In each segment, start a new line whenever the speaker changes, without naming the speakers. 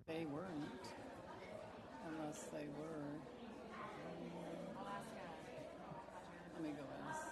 They weren't, unless they were. Let me go ask.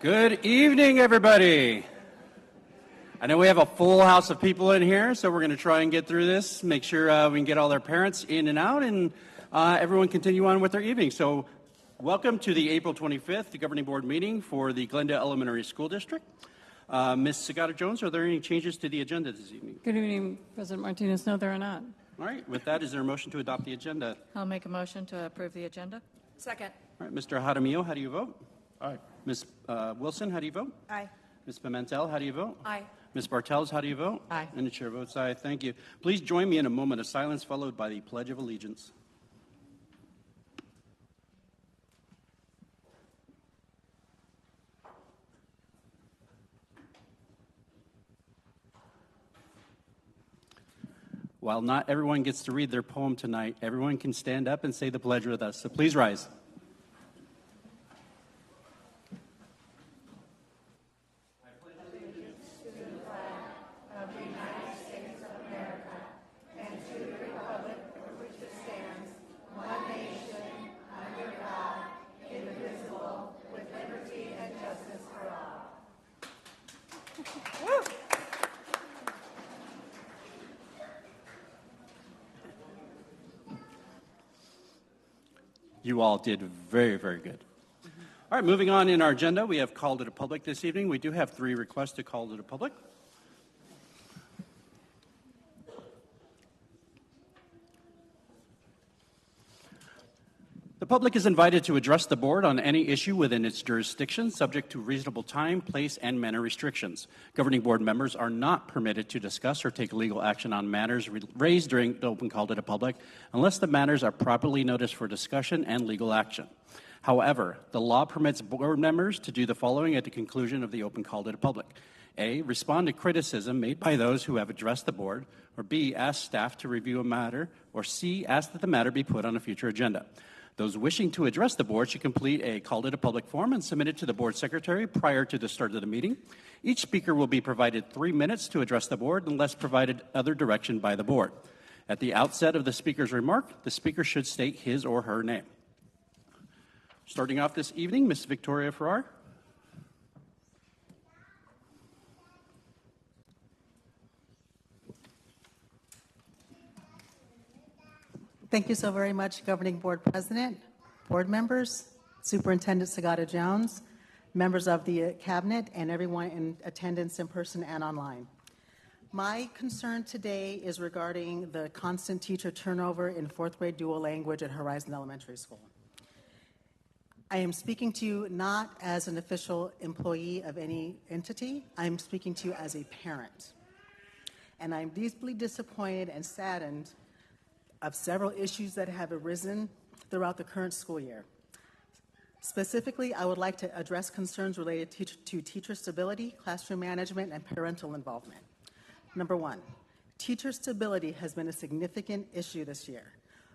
Good evening, everybody. I know we have a full house of people in here, so we're going to try and get through this, make sure we can get all their parents in and out, and everyone continue on with their evening. So welcome to the April 25th Governing Board meeting for the Glendale Elementary School District. Ms. Sagata-Jones, are there any changes to the agenda this evening?
Good evening, President Martinez. No, there are not.
All right. With that, is there a motion to adopt the agenda?
I'll make a motion to approve the agenda.
Second.
All right. Mr. Jaramillo, how do you vote?
Aye.
Ms. Wilson, how do you vote?
Aye.
Ms. Pimentel, how do you vote?
Aye.
Ms. Bartels, how do you vote?
Aye.
And the chair votes aye. Thank you. Please join me in a moment of silence followed by the Pledge of Allegiance. While not everyone gets to read their poem tonight, everyone can stand up and say the pledge with us. So please rise. You all did very, very good. All right, moving on in our agenda, we have called it a public this evening. We do have 3 requests to call it a public. The public is invited to address the board on any issue within its jurisdiction, subject to reasonable time, place, and manner restrictions. Governing board members are not permitted to discuss or take legal action on matters raised during the open call to the public unless the matters are properly noticed for discussion and legal action. However, the law permits board members to do the following at the conclusion of the open call to the public. A, respond to criticism made by those who have addressed the board, or B, ask staff to review a matter, or C, ask that the matter be put on a future agenda. Those wishing to address the board should complete a call to the public form and submit it to the board secretary prior to the start of the meeting. Each speaker will be provided 3 minutes to address the board unless provided other direction by the board. At the outset of the speaker's remark, the speaker should state his or her name. Starting off this evening, Ms. Victoria Farrar.
Thank you so very much, Governing Board President, board members, Superintendent Sagata-Jones, members of the Cabinet, and everyone in attendance in person and online. My concern today is regarding the constant teacher turnover in fourth grade dual language at Horizon Elementary School. I am speaking to you not as an official employee of any entity. I am speaking to you as a parent. And I'm deeply disappointed and saddened of several issues that have arisen throughout the current school year. Specifically, I would like to address concerns related to teacher stability, classroom management, and parental involvement. Number one, teacher stability has been a significant issue this year.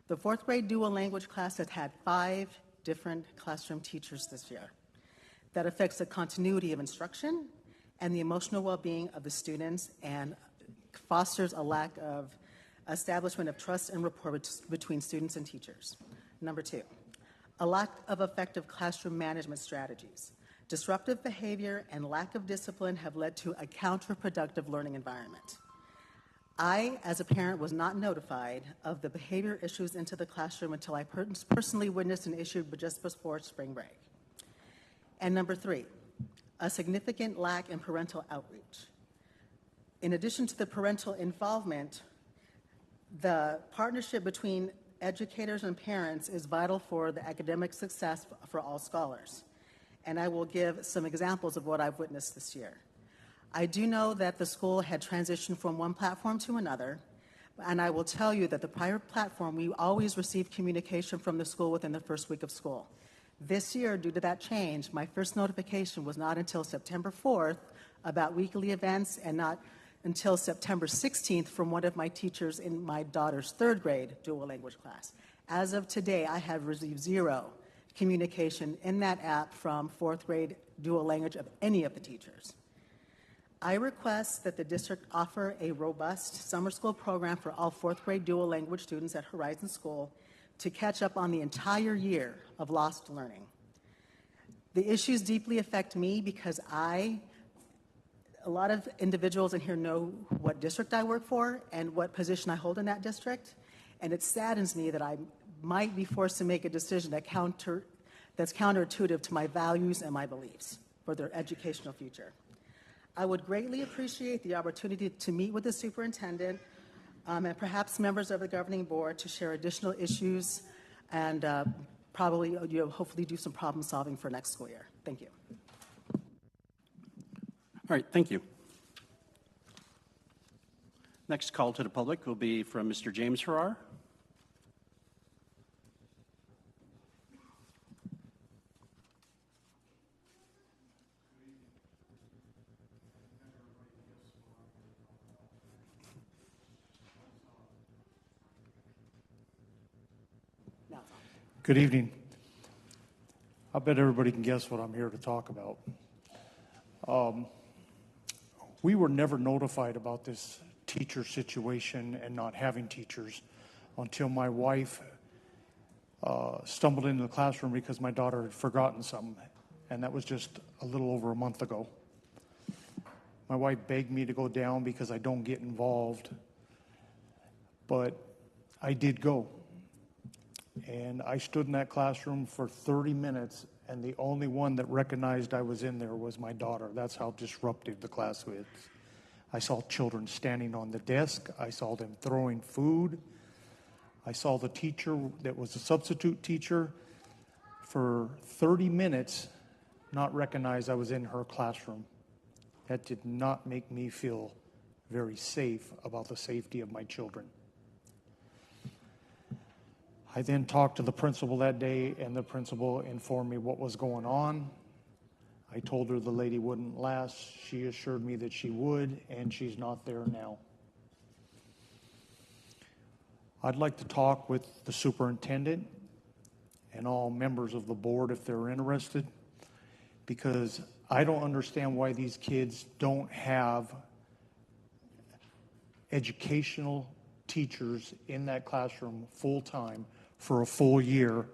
The fourth grade dual language class has had 5 different classroom teachers this year. That affects the continuity of instruction and the emotional well-being of the students and fosters a lack of establishment of trust and rapport between students and teachers. Number 2, a lack of effective classroom management strategies. Disruptive behavior and lack of discipline have led to a counterproductive learning environment. I, as a parent, was not notified of the behavior issues into the classroom until I personally witnessed an issue just before spring break. And number 3, a significant lack in parental outreach. In addition to the parental involvement, the partnership between educators and parents is vital for the academic success for all scholars. And I will give some examples of what I've witnessed this year. I do know that the school had transitioned from one platform to another, and I will tell you that the prior platform, we always received communication from the school within the first week of school. This year, due to that change, my first notification was not until September 4th about weekly events and not until September 16th from one of my teachers in my daughter's 3rd grade dual language class. As of today, I have received 0 communication in that app from 4th grade dual language of any of the teachers. I request that the district offer a robust summer school program for all 4th grade dual language students at Horizon School to catch up on the entire year of lost learning. The issues deeply affect me because a lot of individuals in here know what district I work for and what position I hold in that district, and it saddens me that I might be forced to make a decision that's counterintuitive to my values and my beliefs for their educational future. I would greatly appreciate the opportunity to meet with the superintendent and perhaps members of the governing board to share additional issues and probably hopefully do some problem solving for next school year. Thank you.
All right, thank you. Next call to the public will be from Mr. James Farrar.
Good evening. I bet everybody can guess what I'm here to talk about. We were never notified about this teacher situation and not having teachers until my wife stumbled into the classroom because my daughter had forgotten something, and that was just a little over a month ago. My wife begged me to go down because I don't get involved, but I did go. And I stood in that classroom for 30 minutes, and the only one that recognized I was in there was my daughter. That's how disruptive the class was. I saw children standing on the desk. I saw them throwing food. I saw the teacher that was a substitute teacher for 30 minutes not recognize I was in her classroom. That did not make me feel very safe about the safety of my children. I then talked to the principal that day, and the principal informed me what was going on. I told her the lady wouldn't last. She assured me that she would, and she's not there now. I'd like to talk with the superintendent and all members of the board if they're interested, because I don't understand why these kids don't have educational teachers in that classroom full-time for a full year,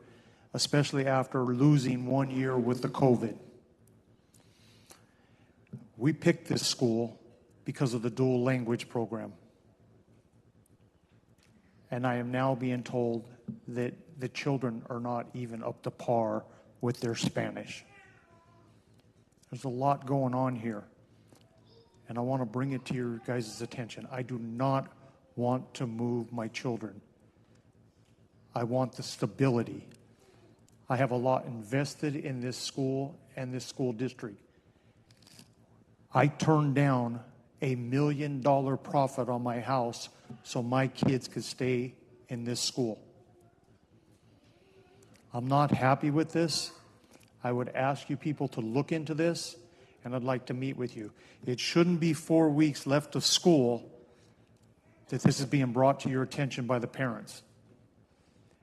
especially after losing 1 year with the COVID. We picked this school because of the dual language program. And I am now being told that the children are not even up to par with their Spanish. There's a lot going on here. and I want to bring it to your guys' attention. I do not want to move my children. I want the stability. I have a lot invested in this school and this school district. I turned down $1 million profit on my house so my kids could stay in this school. I'm not happy with this. I would ask you people to look into this, and I'd like to meet with you. It shouldn't be 4 weeks left of school that this is being brought to your attention by the parents.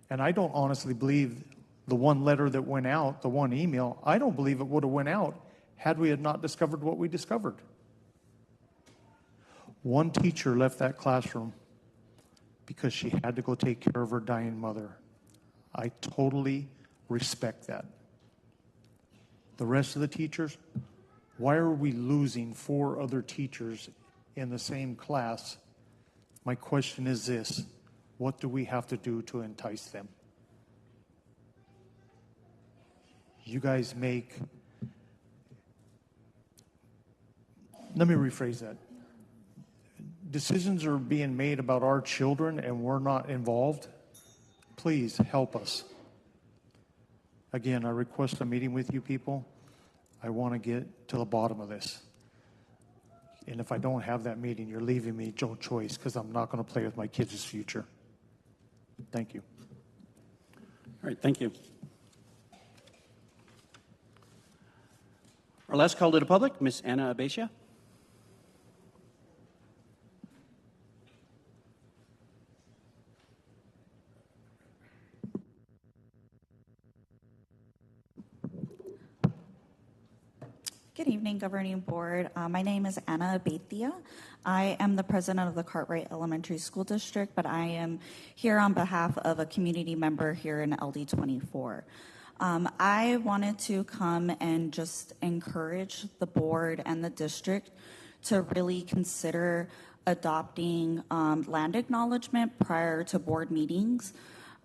And I don't honestly believe the one letter that went out, the one email, I don't believe it would have went out had we had not discovered what we discovered. One teacher left that classroom because she had to go take care of her dying mother. I totally respect that. The rest of the teachers, why are we losing 4 other teachers in the same class? My question is this: what do we have to do to entice them? You guys make, let me rephrase that. Decisions are being made about our children and we're not involved. Please help us. Again, I request a meeting with you people. I want to get to the bottom of this. And if I don't have that meeting, you're leaving me no choice, because I'm not going to play with my kids' future. Thank you.
All right, thank you. Our last call to the public, Ms. Anna Abacia.
Good evening, Governing Board. My name is Anna Abacia. I am the president of the Cartwright Elementary School District, but I am here on behalf of a community member here in LD24. I wanted to come and just encourage the board and the district to really consider adopting land acknowledgement prior to board meetings.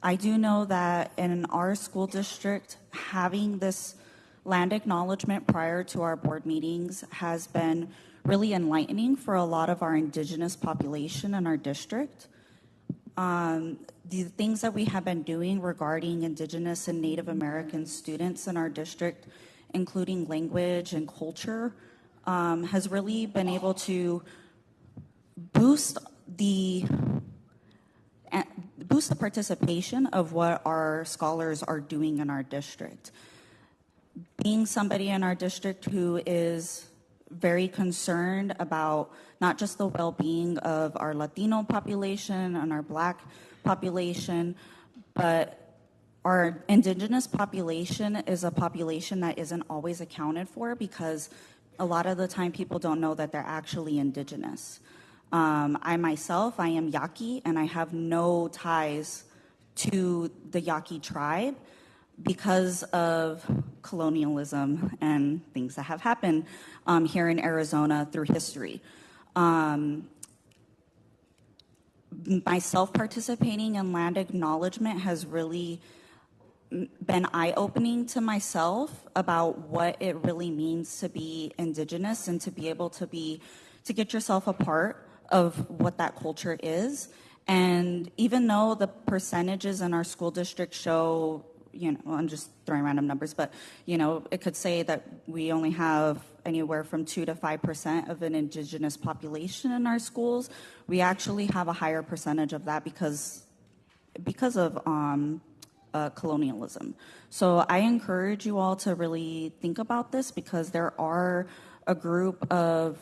I do know that in our school district, having this land acknowledgement prior to our board meetings has been really enlightening for a lot of our Indigenous population in our district. The things that we have been doing regarding Indigenous and Native American students in our district, including language and culture, has really been able to boost the participation of what our scholars are doing in our district. Being somebody in our district who is very concerned about not just the well-being of our Latino population and our Black population, but our Indigenous population is a population that isn't always accounted for, because a lot of the time people don't know that they're actually Indigenous. I myself, I am Yaqui, and I have no ties to the Yaqui tribe because of colonialism and things that have happened here in Arizona through history. Myself participating in land acknowledgement has really been eye-opening to myself about what it really means to be Indigenous and to be able to get yourself a part of what that culture is. And even though the percentages in our school district show, I'm just throwing random numbers, but, it could say that we only have anywhere from 2 to 5% of an Indigenous population in our schools. We actually have a higher percentage of that because of colonialism. So I encourage you all to really think about this, because there are a group of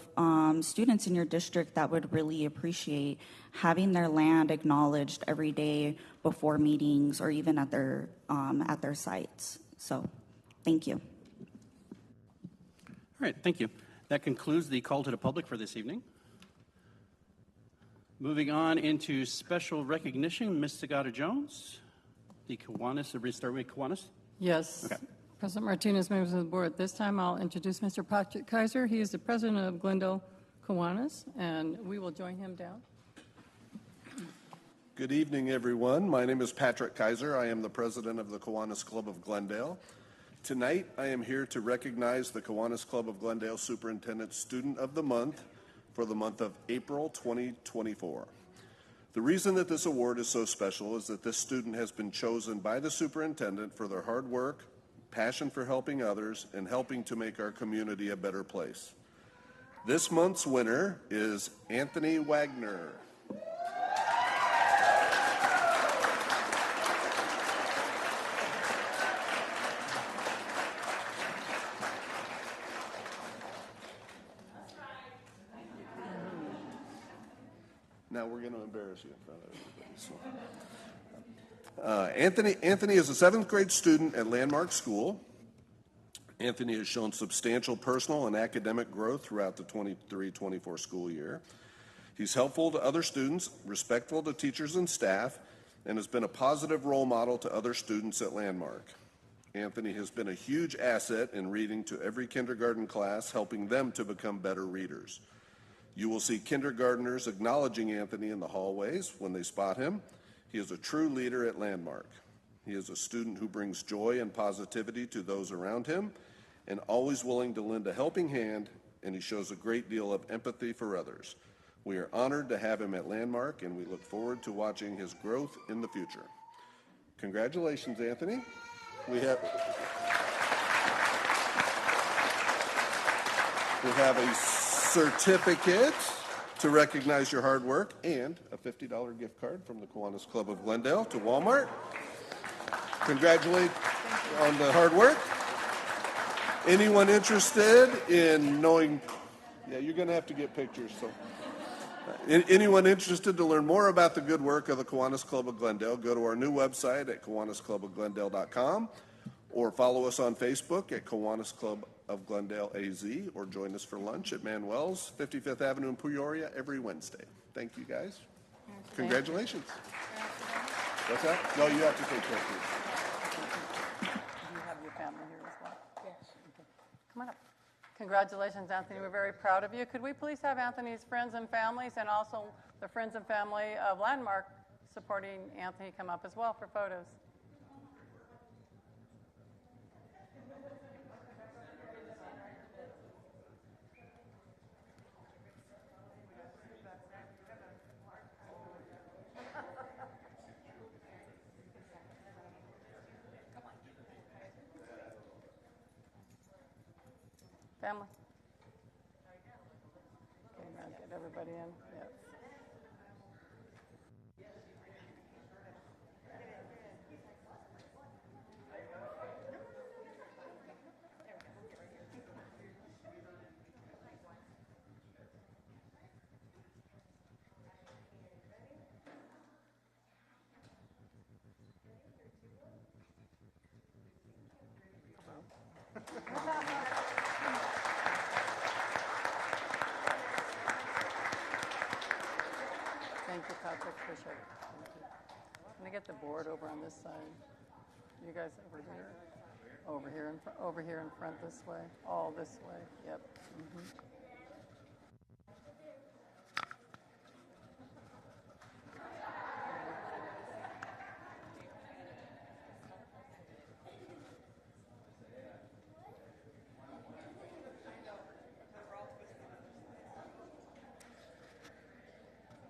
students in your district that would really appreciate having their land acknowledged every day before meetings or even at their sites. So, thank you.
All right, thank you. That concludes the call to the public for this evening. Moving on into special recognition, Ms. Sagata-Jones, the Kiwanis. Everybody start with Kiwanis?
Yes.
Okay.
President Martinez, members of the board, this time I'll introduce Mr. Patrick Kaiser. He is the president of Glendale Kiwanis, and we will join him down.
Good evening, everyone. My name is Patrick Kaiser. I am the president of the Kiwanis Club of Glendale. Tonight, I am here to recognize the Kiwanis Club of Glendale Superintendent Student of the Month for the month of April 2024. The reason that this award is so special is that this student has been chosen by the superintendent for their hard work, passion for helping others, and helping to make our community a better place. This month's winner is Anthony Wagner. Now we're going to embarrass you in front of everybody. Anthony is a 7th grade student at Landmark School. Anthony has shown substantial personal and academic growth throughout the 23-24 school year. He's helpful to other students, respectful to teachers and staff, and has been a positive role model to other students at Landmark. Anthony has been a huge asset in reading to every kindergarten class, helping them to become better readers. You will see kindergartners acknowledging Anthony in the hallways when they spot him. He is a true leader at Landmark. He is a student who brings joy and positivity to those around him and always willing to lend a helping hand, and he shows a great deal of empathy for others. We are honored to have him at Landmark, and we look forward to watching his growth in the future. Congratulations, Anthony. We have a certificate to recognize your hard work and a $50 gift card from the Kiwanis Club of Glendale to Walmart. Congratulate on the hard work. Anyone interested in knowing, you're going to have to get pictures. So, anyone interested to learn more about the good work of the Kiwanis Club of Glendale, go to our new website at KiwanisClubofGlendale.com or follow us on Facebook at Kiwanis Club of Glendale AZ, or join us for lunch at Manuel's, 55th Avenue in Peoria every Wednesday. Thank you, guys. Congratulations. What's that? No, you have to take pictures.
Do you have your family here as well? Yes. Okay. Come on up. Congratulations, Anthony. We're very proud of you. Could we please have Anthony's friends and families and also the friends and family of Landmark supporting Anthony come up as well for photos? Family? Okay, now get everybody in. Yes. Thank you, Patrick. Appreciate it. Thank you. I'm gonna get the board over on this side. You guys over here, over here in front this way, all this way. Yep. Mm-hmm.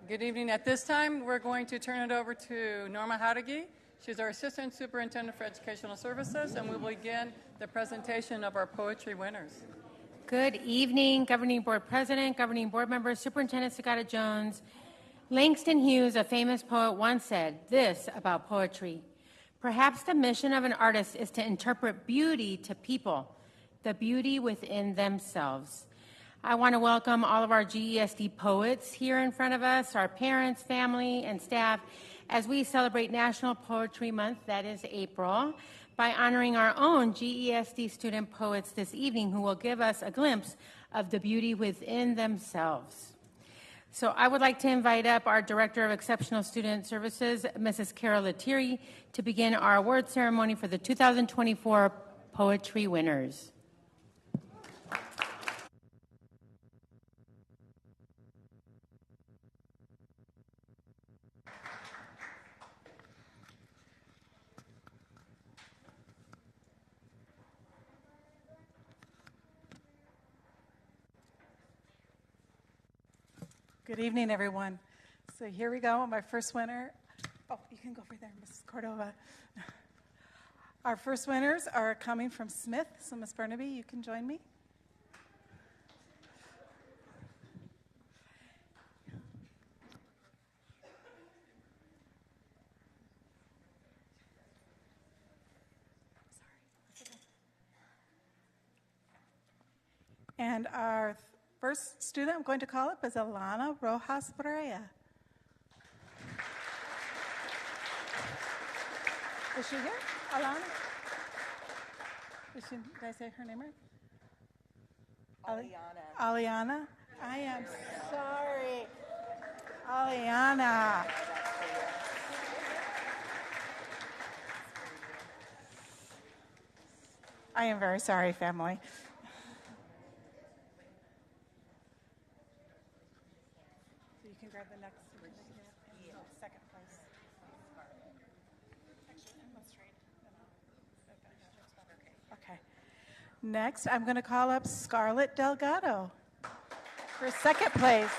Good evening. At this time, we're going to turn it over to Norma Hadagi. She's our Assistant Superintendent for Educational Services, and we will begin the presentation of our poetry winners.
Good evening, Governing Board President, Governing Board members, Superintendent Sagata Jones. Langston Hughes, a famous poet, once said this about poetry: perhaps the mission of an artist is to interpret beauty to people, the beauty within themselves. I want to welcome all of our GESD poets here in front of us, our parents, family, and staff, as we celebrate National Poetry Month, that is April, by honoring our own GESD student poets this evening, who will give us a glimpse of the beauty within themselves. So I would like to invite up our Director of Exceptional Student Services, Mrs. Carol Lettieri, to begin our award ceremony for the 2024 poetry winners.
Good evening, everyone. So here we go, my first winner. Oh, you can go over there, Mrs. Cordova. Our first winners are coming from Smith, so Ms. Burnaby, you can join me. And our first student I'm going to call up is Alana Rojas Brea. Is she here? Alana? Did I say her name right? Aliana. I am sorry. Aliana. I am very sorry, family. So you can grab the next certificate and second place. Actually, let's trade. Okay. Next, I'm going to call up Scarlett Delgado for second place.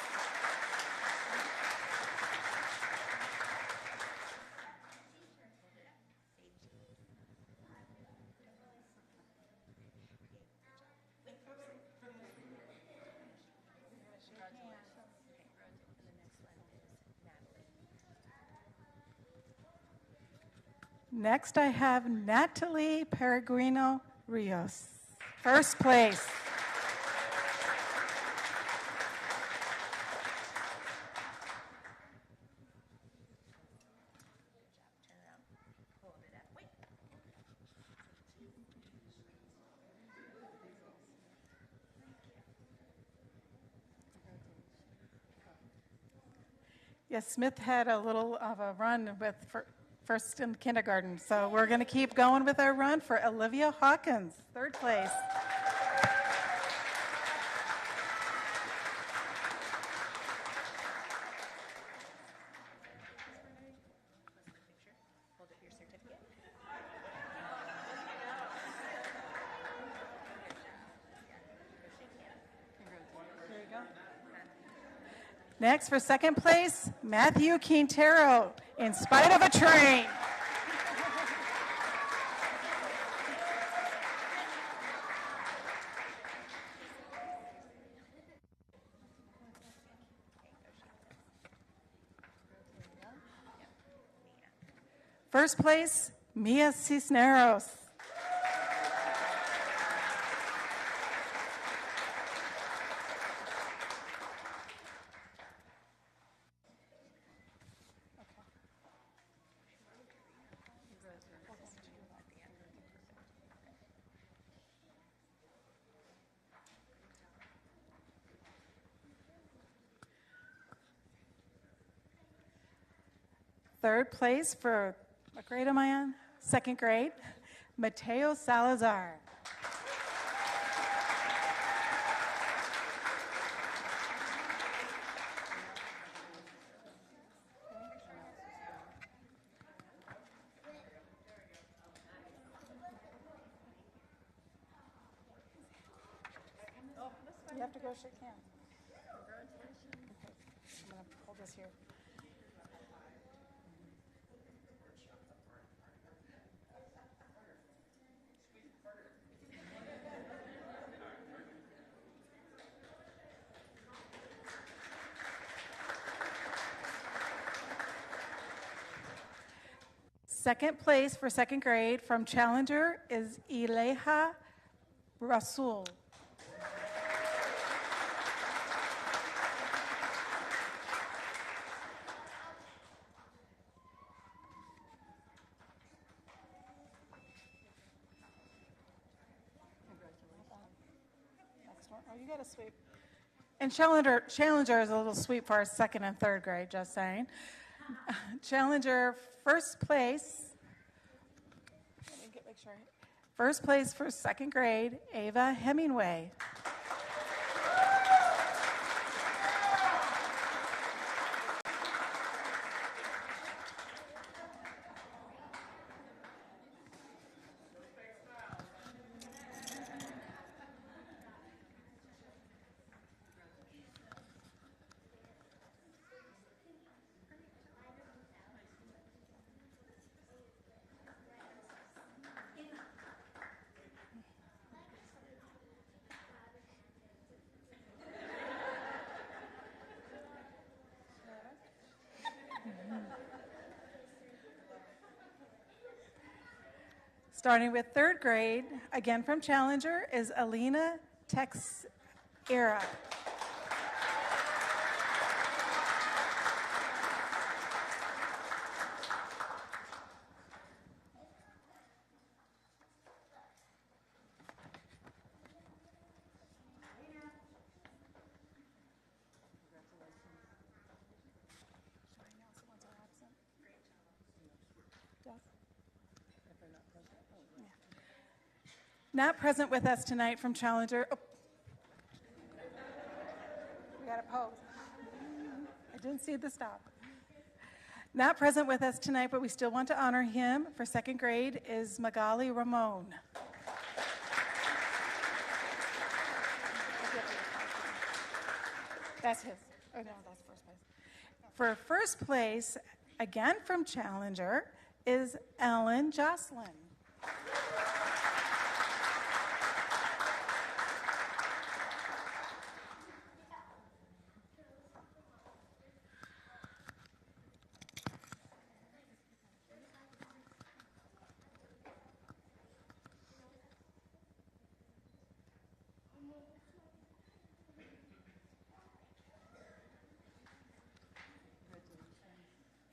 Next, I have Natalie Peregrino Rios, first place. Yes, Smith had a little of a run with first in kindergarten, so we're going to keep going with our run for Olivia Hawkins, third place. Next, for second place, Matthew Quintero, In Spite of a Train. First place, Mia Cisneros. Third place for, what grade am I on? Second grade, Mateo Salazar. You have to go shake hands. Congratulations. Okay. I'm going to hold this here. Second place for second grade from Challenger is Ileha Rasul. Oh, you got a sweep. And Challenger is a little sweep for our second and third grade, just saying. Challenger first place. Make sure. First place for second grade, Ava Hemingway. Starting with third grade, again from Challenger, is Alina Texera. Not present with us tonight from Challenger. Oh. We got to pose. I didn't see the stop. Not present with us tonight, but we still want to honor him for second grade is Magali Ramon. That's his. Oh, no, that's first place. For first place, again from Challenger, is Ellen Jocelyn.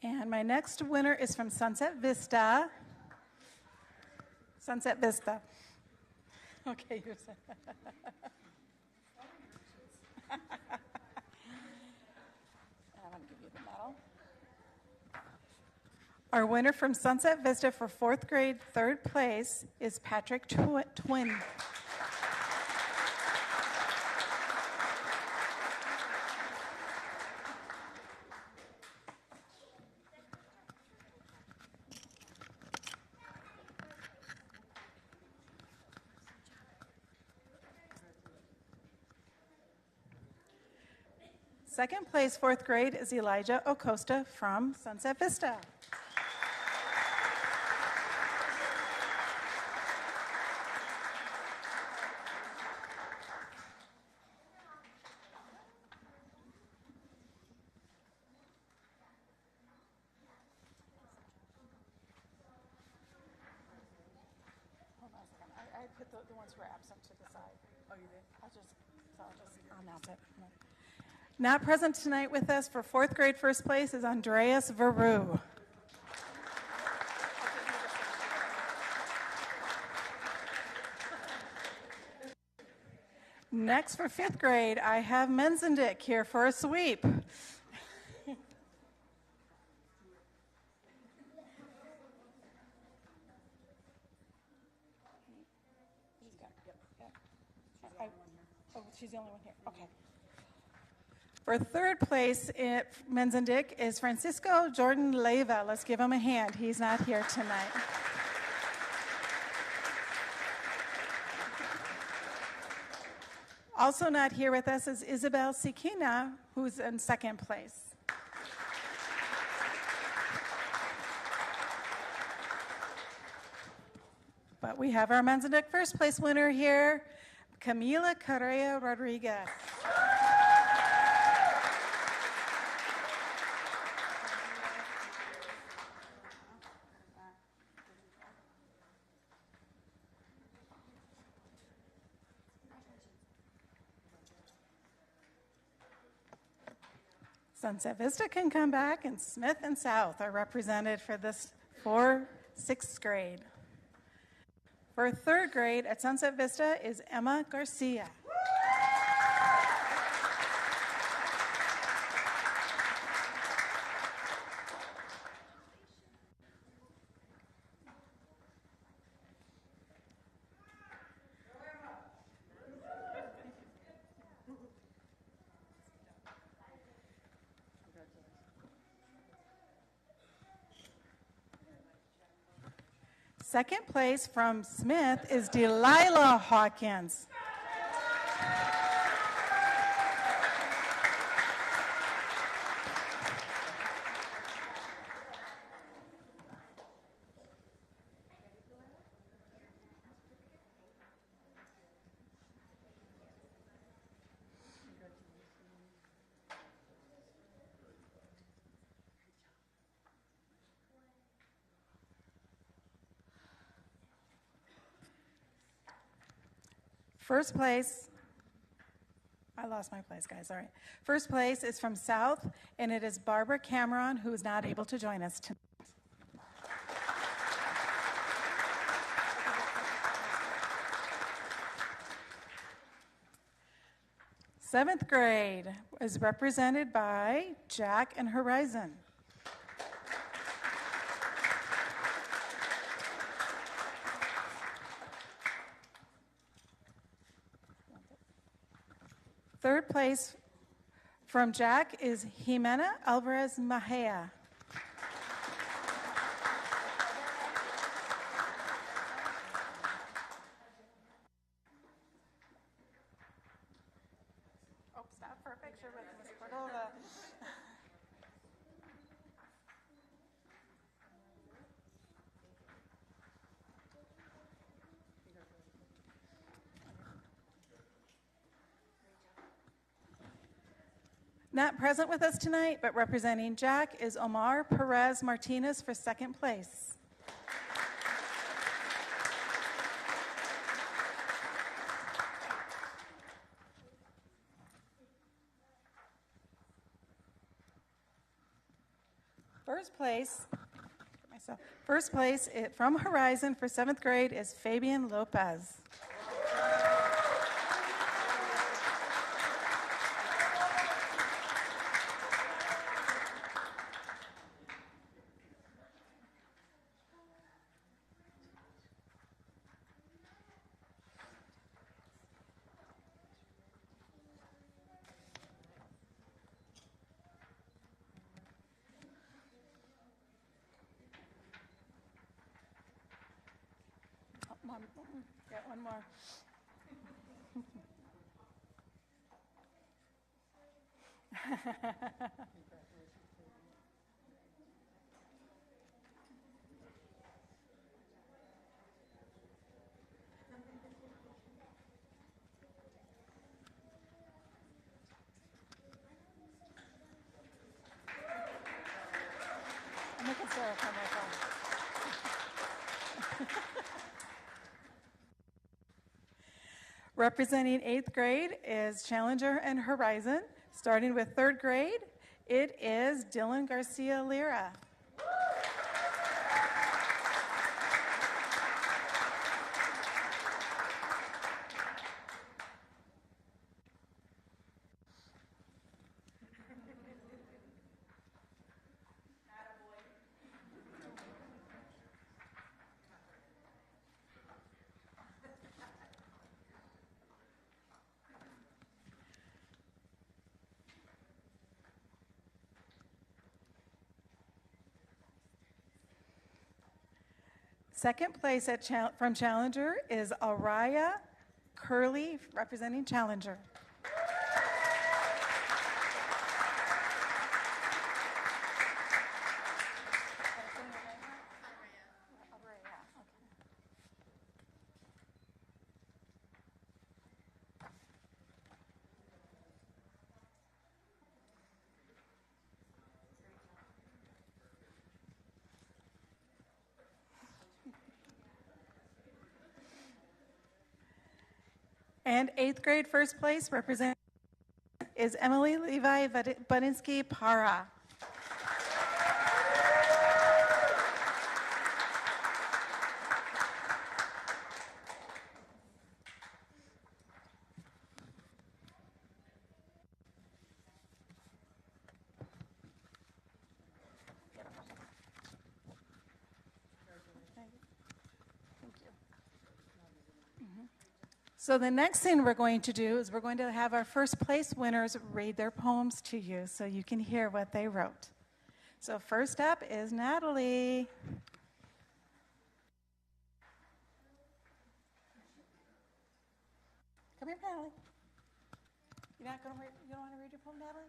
And my next winner is from Sunset Vista. Sunset Vista. Okay, you're I'm going to give you the medal. Our winner from Sunset Vista for fourth grade, third place, is Patrick Twin. Second place, fourth grade, is Elijah Acosta from Sunset Vista. Hold on a second. I put the ones who are absent to the side. Oh, you did? I'll just announce it. Not present tonight with us for fourth grade first place is Andreas Veru. Next for fifth grade, I have Menzendick here for a sweep. Oh, she's the only one here. Okay. For third place at Menzendick is Francisco Jordan Leyva. Let's give him a hand. He's not here tonight. Also not here with us is Isabel Sikina, who's in second place. But we have our Menzendick first place winner here, Camila Correa Rodriguez. Sunset Vista can come back, and Smith and South are represented for sixth grade. For third grade at Sunset Vista is Emma Garcia. Second place from Smith is Delilah Hawkins. First place, I lost my place, guys, all right. First place is from South, and it is Barbara Cameron, who is not able to join us tonight. Seventh grade is represented by Jack and Horizon. Third place from Jack is Jimena Alvarez Mahea. Oh, stop for a picture with Ms. Cordova. Not present with us tonight, but representing Jack is Omar Perez Martinez for second place. First place from Horizon for seventh grade is Fabian Lopez. Get one more. I'm making Sarah come back on. Representing eighth grade is Challenger and Horizon. Starting with third grade, it is Dylan Garcia Lira. Second place from Challenger is Araya Curley, representing Challenger. And eighth grade first place is Emily Levi Budinsky Para. So the next thing we're going to do is we're going to have our first place winners read their poems to you so you can hear what they wrote. So first up is Natalie. Come here, Natalie. You don't want to read your poem, Natalie?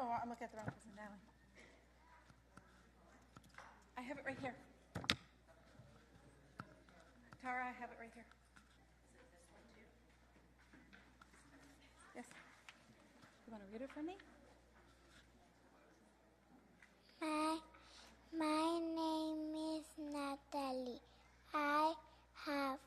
Oh, I'm looking at the wrong person, Natalie. I have it right here. Tara, I have it right here. Yes. You want to read it for me?
My name is Natalie. I have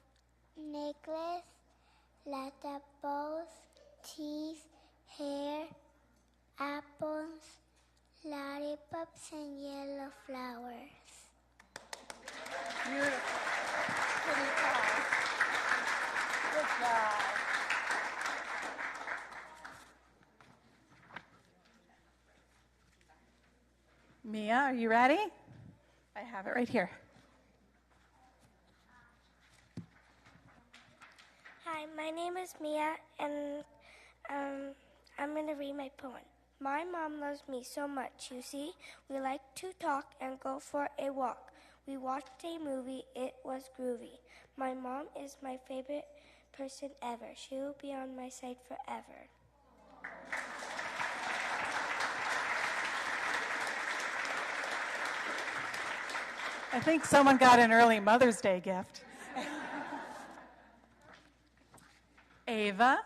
are you ready? I have it right here.
Hi, my name is Mia, and I'm going to read my poem. My mom loves me so much, you see. We like to talk and go for a walk. We watched a movie, it was groovy. My mom is my favorite person ever. She will be on my side forever.
I think someone got an early Mother's Day gift. Ava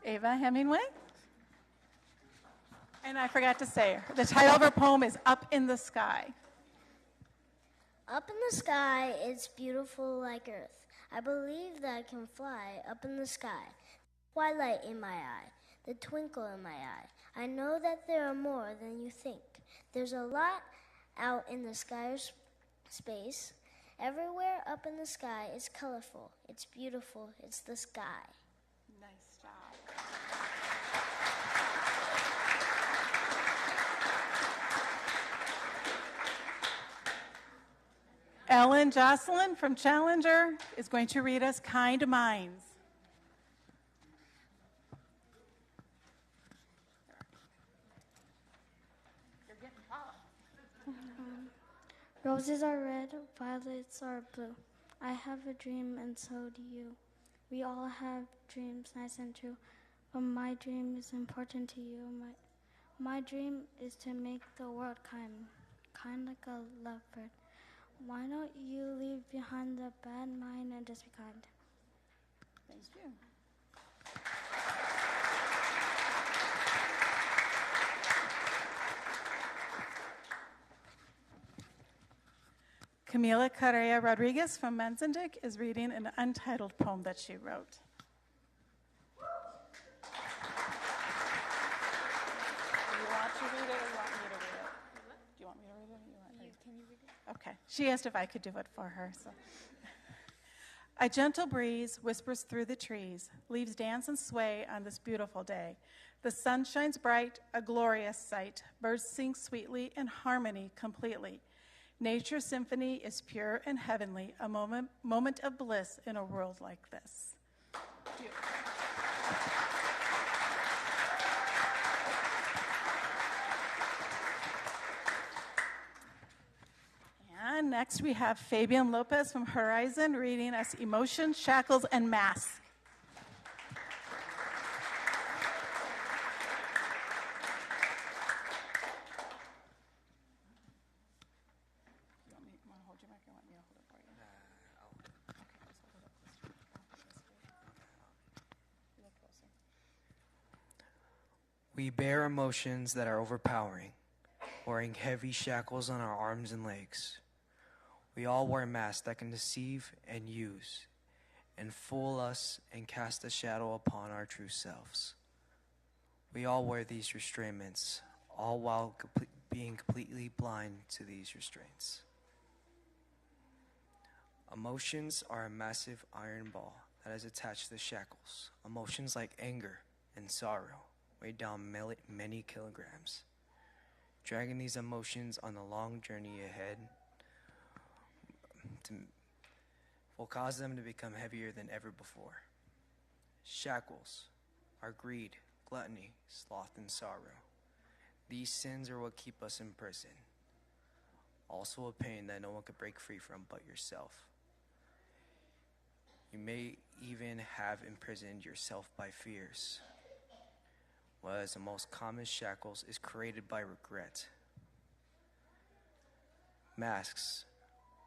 Hemingway. And I forgot to say, the title of her poem is Up in the Sky.
Up in the sky, it's beautiful like earth. I believe that I can fly up in the sky. Twilight in my eye, the twinkle in my eye. I know that there are more than you think. There's a lot out in the sky or space. Everywhere up in the sky is colorful. It's beautiful. It's the sky.
Nice job. Ellen Jocelyn from Challenger is going to read us Kind Minds.
Roses are red, violets are blue. I have a dream and so do you. We all have dreams, nice and true. But my dream is important to you. My dream is to make the world kind like a lovebird. Why don't you leave behind the bad mind and just be kind?
Thank you. Camila Correa Rodriguez from Menzendick is reading an untitled poem that she wrote. Do you want to read it or you want me to read it? Do you want me to read it or you want me to? Can you read it? Okay. She asked if I could do it for her. So. A gentle breeze whispers through the trees, leaves dance and sway on this beautiful day. The sun shines bright, a glorious sight. Birds sing sweetly in harmony completely. Nature's symphony is pure and heavenly, a moment of bliss in a world like this. And next we have Fabian Lopez from Horizon reading us Emotion, Shackles, and Masks.
We bear emotions that are overpowering, wearing heavy shackles on our arms and legs. We all wear masks that can deceive and use, and fool us and cast a shadow upon our true selves. We all wear these restraints, all while being completely blind to these restraints. Emotions are a massive iron ball that is attached to the shackles. Emotions like anger and sorrow weigh down many kilograms. Dragging these emotions on the long journey ahead will cause them to become heavier than ever before. Shackles are greed, gluttony, sloth, and sorrow. These sins are what keep us in prison. Also a pain that no one could break free from but yourself. You may even have imprisoned yourself by fears. Whereas the most common shackles is created by regret. Masks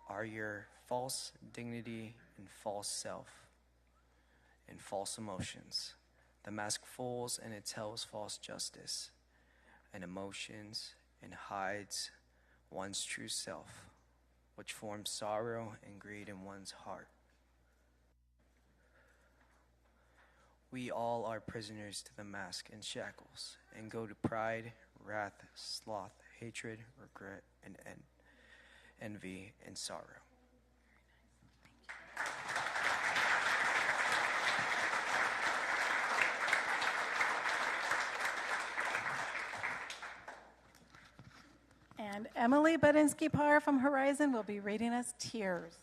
are your false dignity and false self and false emotions. The mask fools and it tells false justice and emotions and hides one's true self, which forms sorrow and greed in one's heart. We all are prisoners to the mask and shackles and go to pride, wrath, sloth, hatred, regret, and envy and sorrow.
Emily Budinsky-Parr from Horizon will be reading us Tears.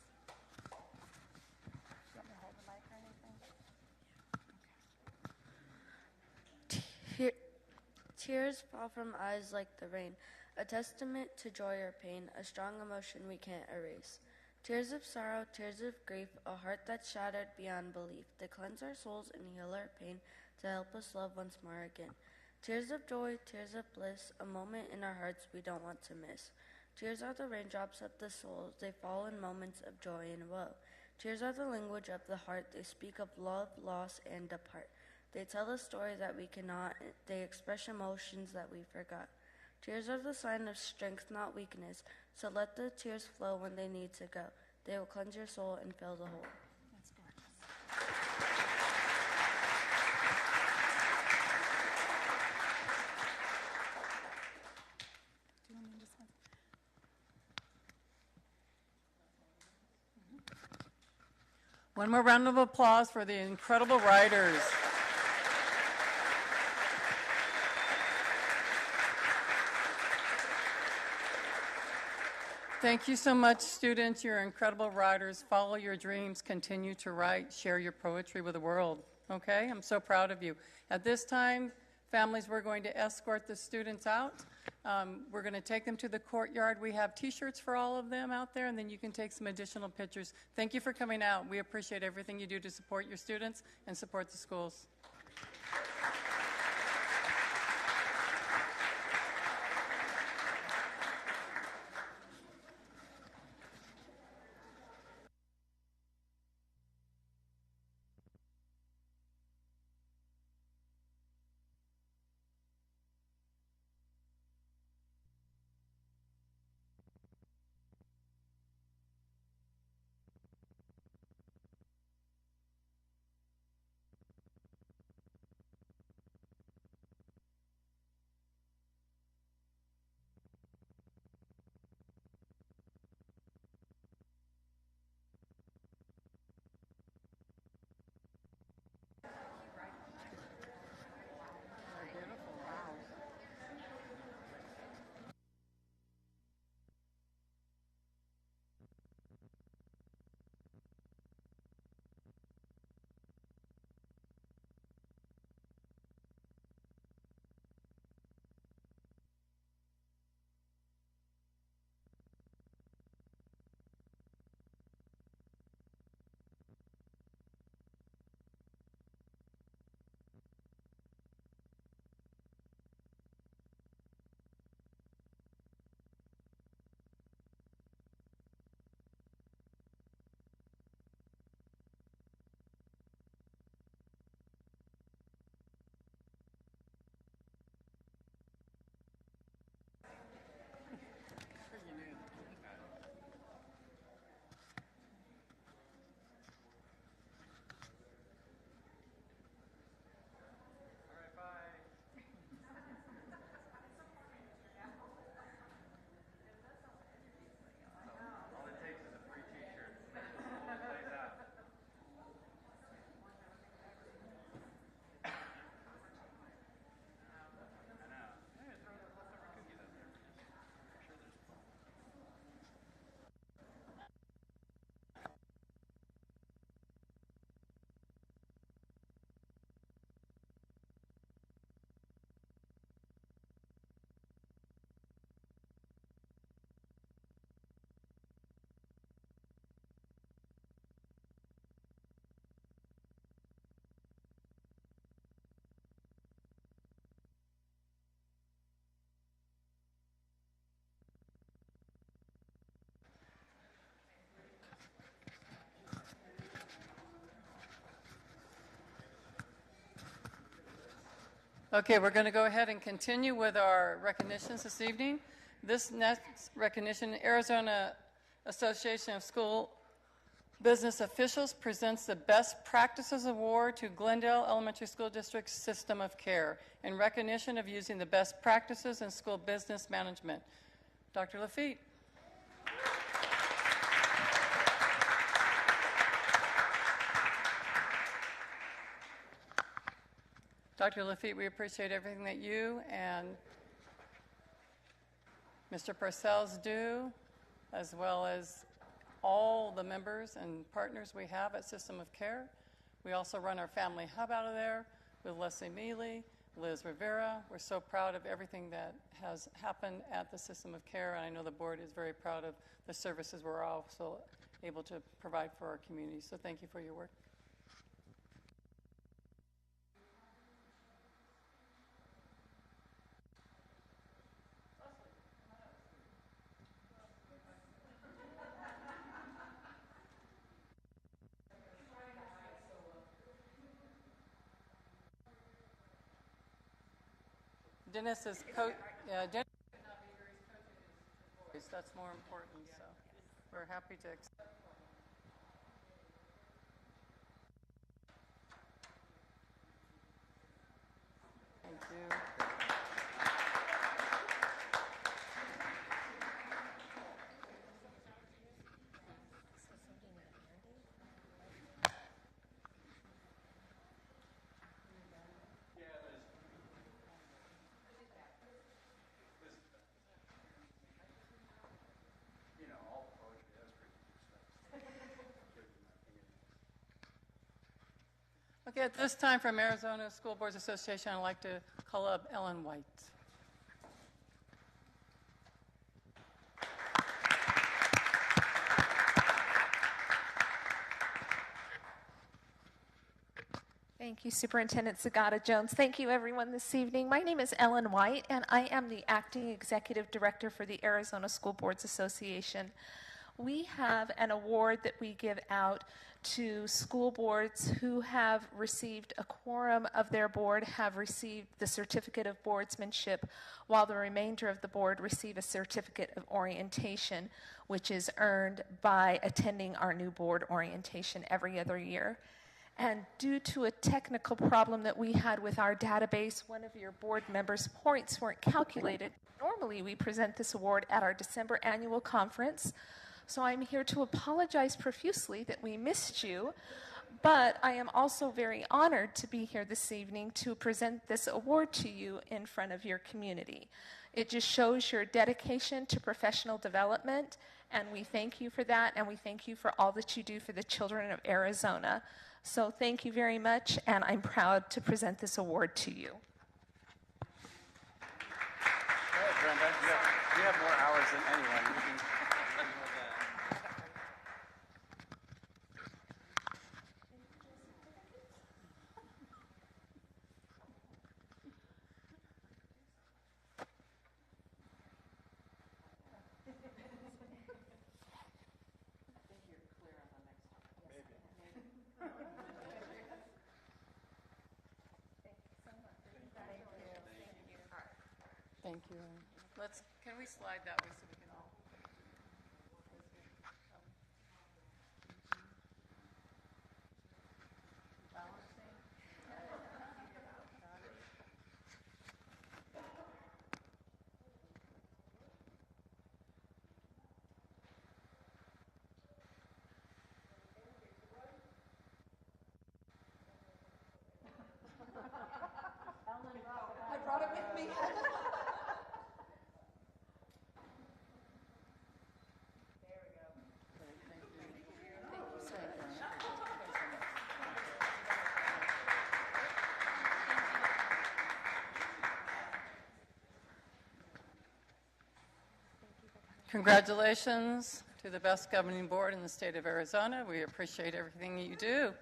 Tears fall from eyes like the rain, a testament to joy or pain, a strong emotion we can't erase. Tears of sorrow, tears of grief, a heart that's shattered beyond belief. They cleanse our souls and heal our pain to help us love once more again. Tears of joy, tears of bliss, a moment in our hearts we don't want to miss. Tears are the raindrops of the soul, they fall in moments of joy and woe. Tears are the language of the heart, they speak of love, loss, and depart. They tell a story that we cannot, they express emotions that we forgot. Tears are the sign of strength, not weakness, so let the tears flow when they need to go. They will cleanse your soul and fill the hole.
That's gorgeous. Do you want me to sign?
One more round of applause for the incredible writers. Thank you so much, students. You're incredible writers. Follow your dreams. Continue to write. Share your poetry with the world. Okay? I'm so proud of you. At this time, families, we're going to escort the students out. We're going to take them to the courtyard. We have T-shirts for all of them out there, and then you can take some additional pictures. Thank you for coming out. We appreciate everything you do to support your students and support the schools. Okay, we're going to go ahead and continue with our recognitions this evening. This next recognition, Arizona Association of School Business Officials presents the Best Practices Award to Glendale Elementary School District's System of Care in recognition of using the best practices in school business management. Dr. Lafitte. Dr. Lafitte, we appreciate everything that you and Mr. Purcell's due, as well as all the members and partners we have at System of Care. We also run our family hub out of there with Leslie Mealy, Liz Rivera. We're so proud of everything that has happened at the System of Care, and I know the board is very proud of the services we're also able to provide for our community. So thank you for your work. Dennis is Dennis could not be here. He's coaching his boys. That's more important. So we're happy to accept. Thank you. Okay, at this time from Arizona School Boards Association, I'd like to call up Ellen White.
Thank you, Superintendent Sagata Jones. Thank you, everyone, this evening. My name is Ellen White, and I am the Acting Executive Director for the Arizona School Boards Association. We have an award that we give out to school boards who have received a quorum of their board, have received the certificate of boardsmanship, while the remainder of the board receive a certificate of orientation, which is earned by attending our new board orientation every other year. And due to a technical problem that we had with our database, one of your board members' points weren't calculated. Normally, we present this award at our December annual conference. So I'm here to apologize profusely that we missed you, but I am also very honored to be here this evening to present this award to you in front of your community. It just shows your dedication to professional development, and we thank you for that, and we thank you for all that you do for the children of Arizona. So thank you very much, and I'm proud to present this award to you.
Go ahead, Brenda. You have more hours than anyone. You can
Thank you. Can we slide that way so we can all? Balancing.
I brought it with me.
Congratulations to the best governing board in the state of Arizona. We appreciate everything you do.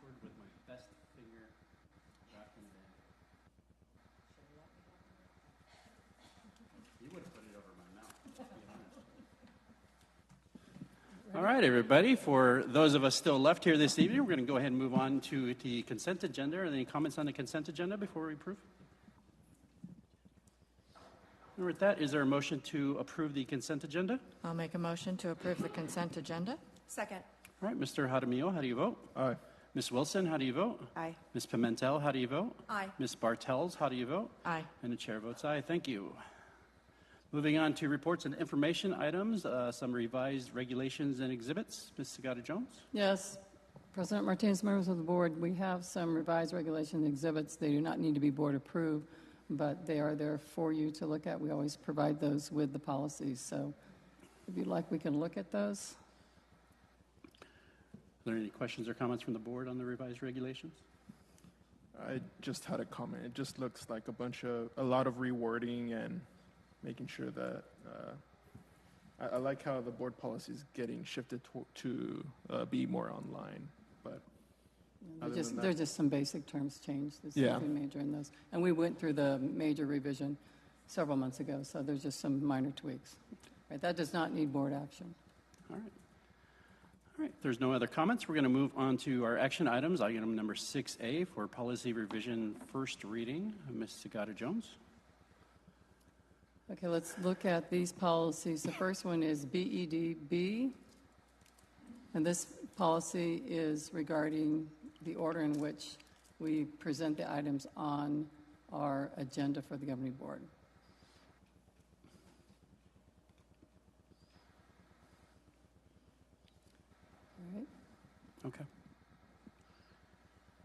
password with my best finger wrapped in a band. You would have put it over my mouth, to be honest. All right, everybody. For those of us still left here this evening, we're going to go ahead and move on to the consent agenda. Are there any comments on the consent agenda before we approve? And with that, is there a motion to approve the consent agenda?
I'll make a motion to approve the consent agenda.
Second.
All right, Mr. Jaramillo, how do you vote?
Aye.
Ms. Wilson, how do you vote?
Aye.
Ms. Pimentel, how do you vote?
Aye.
Ms. Bartels, how do you vote?
Aye.
And the chair votes aye. Thank you. Moving on to reports and information items, some revised regulations and exhibits. Ms. Sagata-Jones?
Yes, President Martinez, members of the board, we have some revised regulation exhibits. They do not need to be board approved, but they are there for you to look at. We always provide those with the policies. So if you'd like, we can look at those.
Are there any questions or comments from the board on the revised regulations?
I just had a comment. It just looks like a lot of rewording and making sure that I like how the board policy is getting shifted to be more online. But
There's just some basic terms changed. There's
Yeah.
nothing major in those. And we went through the major revision several months ago, so there's just some minor tweaks. Right, that does not need board action.
All right. All right, if there's no other comments, we're going to move on to our action items. Item number 6A for policy revision first reading. Ms. Sagata-Jones.
Okay, let's look at these policies. The first one is BEDB, and this policy is regarding the order in which we present the items on our agenda for the governing board. All right.
Okay.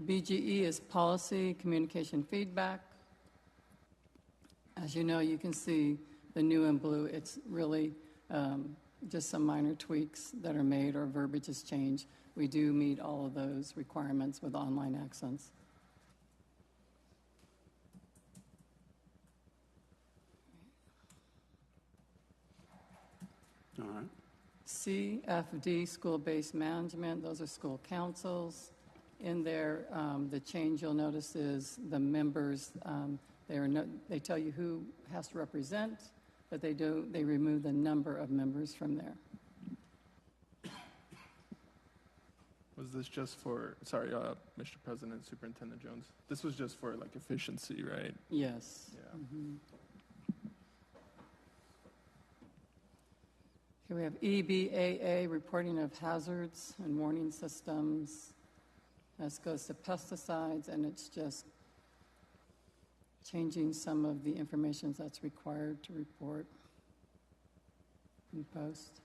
BGE is policy, communication, feedback. As you know, you can see the new in blue. It's really just some minor tweaks that are made or verbiage is changed. We do meet all of those requirements with online accents.
All right.
CFD, school-based management, those are school councils. In there, the change you'll notice is the members, they tell you who has to represent, but they remove the number of members from there.
was this just for, sorry, Mr. President, Superintendent Jones, this was just for like efficiency, right?
Yes.
Yeah.
Mm-hmm. Okay, we have EBAA, reporting of hazards and warning systems. This goes to pesticides, and it's just changing some of the information that's required to report and post.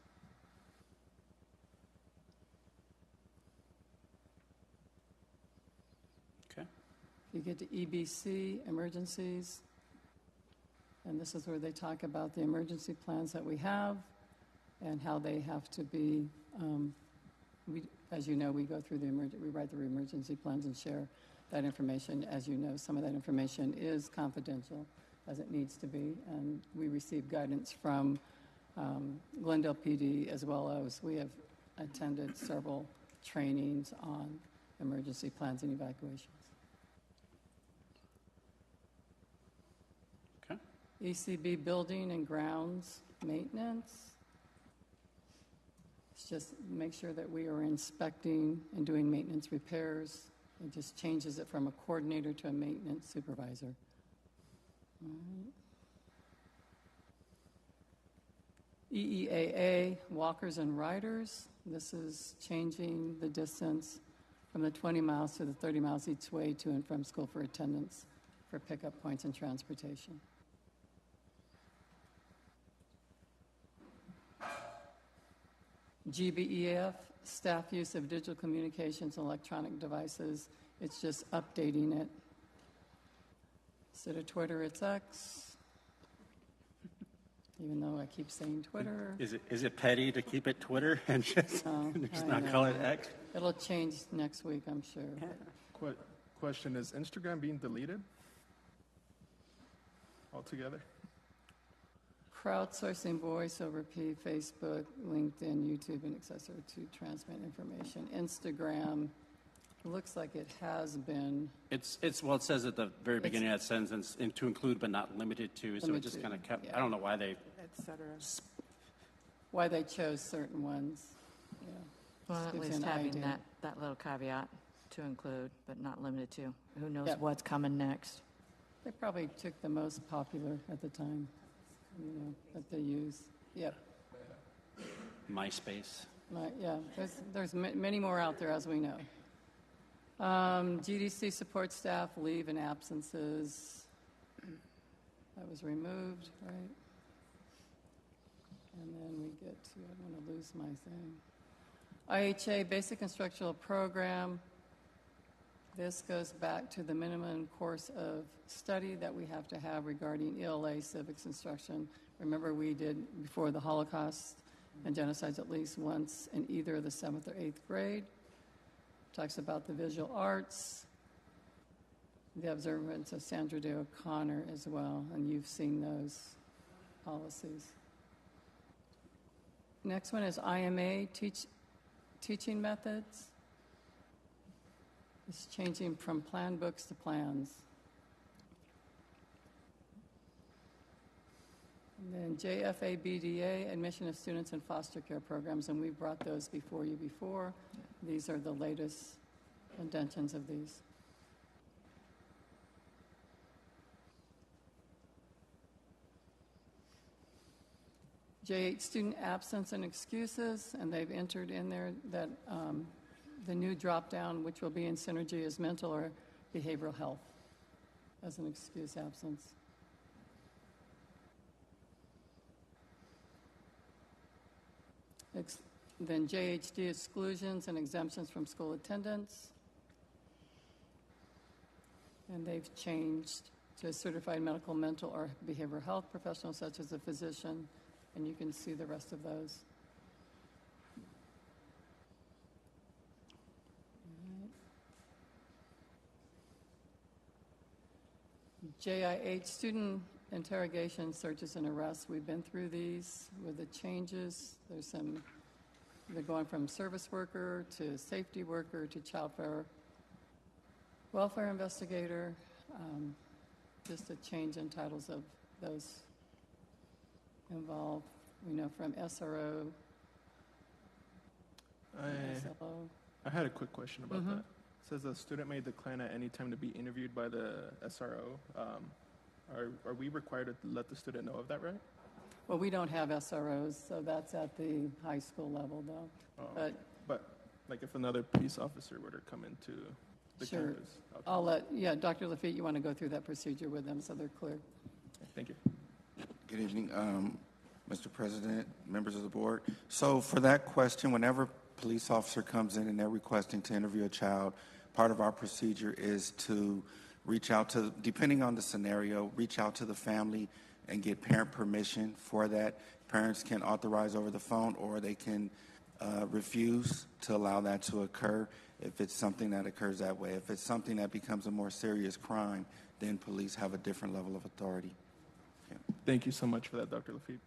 Okay.
You get to EBC, emergencies, and this is where they talk about the emergency plans that we have and how they have to be, as you know, we go through we write the emergency plans and share that information. As you know, some of that information is confidential, as it needs to be, and we receive guidance from Glendale PD, as well as we have attended several trainings on emergency plans and evacuations.
Okay.
ECB, building and grounds maintenance. It's just make sure that we are inspecting and doing maintenance repairs. It just changes it from a coordinator to a maintenance supervisor. All right. EEAA, walkers and riders. This is changing the distance from the 20 miles to the 30 miles each way to and from school for attendance for pickup points and transportation. GBEF, staff use of digital communications and electronic devices. It's just updating it. Instead of Twitter, it's X. Even though I keep saying Twitter.
Is it petty to keep it Twitter and just not call it X?
It'll change next week, I'm sure.
Question, is Instagram being deleted altogether?
Crowdsourcing voice over P, Facebook, LinkedIn, YouTube, and etc. to transmit information. Instagram, Looks like it has been.
Well, it says at the very beginning of that sentence, and to include but not limited to, so it just
Limited,
kind of kept,
yeah.
I don't know why they,
Why they chose certain ones. Yeah.
Well,
Just
at
gives
least
you an
having
idea.
that little caveat to include, but not limited to. Who knows
Yep.
what's coming next?
They probably took the most popular at the time, that they use. Yep.
MySpace.
Yeah, there's many more out there, as we know. GDC support staff leave and absences. That was removed, right? And then we get to, I want to lose my thing. IHA, Basic Instructional Program. This goes back to the minimum course of study that we have to have regarding ELA civics instruction. Remember, we did before the Holocaust and genocides at least once in either the 7th or 8th grade. Talks about the visual arts, the observance of Sandra Day O'Connor as well, and you've seen those policies. Next one is IMA, teaching methods. It's changing from plan books to plans. And then JFA BDA, admission of students in foster care programs, and we've brought those before you before. These are the latest indentions of these. J8, student absence and excuses, and they've entered in there that the new drop-down, which will be in synergy, is mental or behavioral health as an excuse absence. Then JHD, exclusions and exemptions from school attendance. And they've changed to certified medical, mental, or behavioral health professional, such as a physician, and you can see the rest of those. JIH, student interrogation, searches, and arrests. We've been through these with the changes. They're going from service worker to safety worker to child welfare investigator. Just a change in titles of those involved. We know from SRO.
I had a quick question about that. It says a student may decline at any time to be interviewed by the SRO. Are we required to let the student know of that, right?
Well, we don't have SROs, so that's at the high school level, though.
Oh, but like if another police officer were to come into the
Sure.
campus. Okay.
I'll Dr. Lafitte, you want to go through that procedure with them so they're clear.
Thank you.
Good evening, Mr. President, members of the board. So for that question, whenever a police officer comes in and they're requesting to interview a child, part of our procedure is to reach out to, depending on the scenario, reach out to the family and get parent permission for that. Parents can authorize over the phone, or they can refuse to allow that to occur if it's something that occurs that way. If it's something that becomes a more serious crime, then police have a different level of authority. Yeah.
Thank you so much for that, Dr. Lafitte.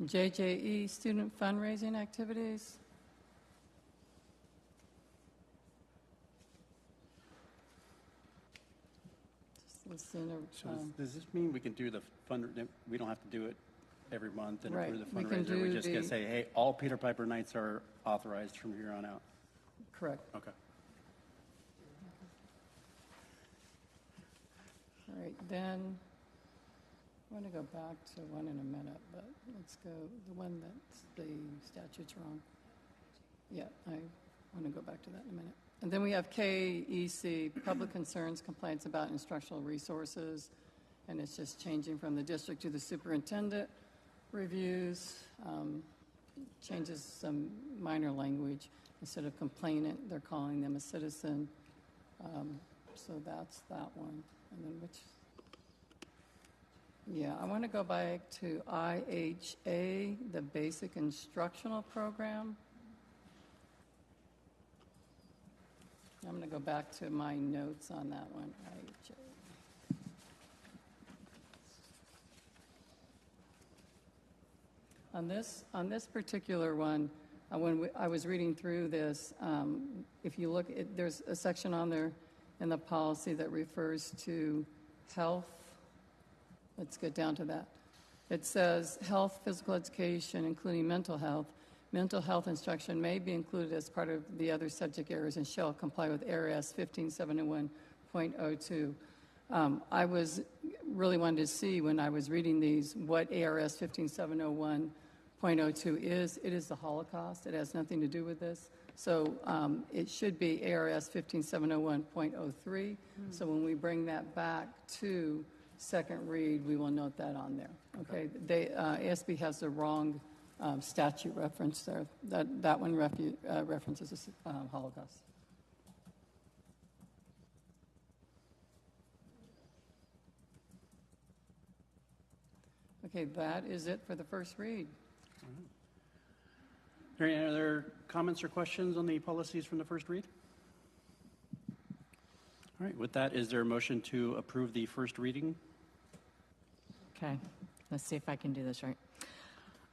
JJE, student fundraising activities.
So does this mean we can do the we don't have to do it every month and
Right.
approve the
We can
fundraiser? We
do
just
the-
can say, hey, all Peter Piper nights are authorized from here on out.
Correct.
Okay.
All right, then I want to go back to one in a minute, but let's go, the one that's the statute's wrong. Yeah, I want to go back to that in a minute. And then we have KEC, public concerns, complaints about instructional resources, and it's just changing from the district to the superintendent. Reviews, changes some minor language. Instead of complainant, they're calling them a citizen. So that's that one. And then I want to go back to IHA, the basic instructional program. I'm going to go back to my notes on that one, IHA. On this particular one, I was reading through this, if you look, there's a section on there in the policy that refers to health. Let's get down to that. It says health, physical education, including mental health. Mental health instruction may be included as part of the other subject areas and shall comply with ARS 15701.02. I was really wanted to see when I was reading these what ARS 15701.02 is. It is the Holocaust. It has nothing to do with this. So it should be ARS 15701.03. So when we bring that back to second read, we will note that on there. Okay. ASB has the wrong statute reference there. That one references the Holocaust. Okay, that is it for the first read.
Are there any other comments or questions on the policies from the first read? All right, with that, is there a motion to approve the first reading?
Okay, let's see if I can do this right.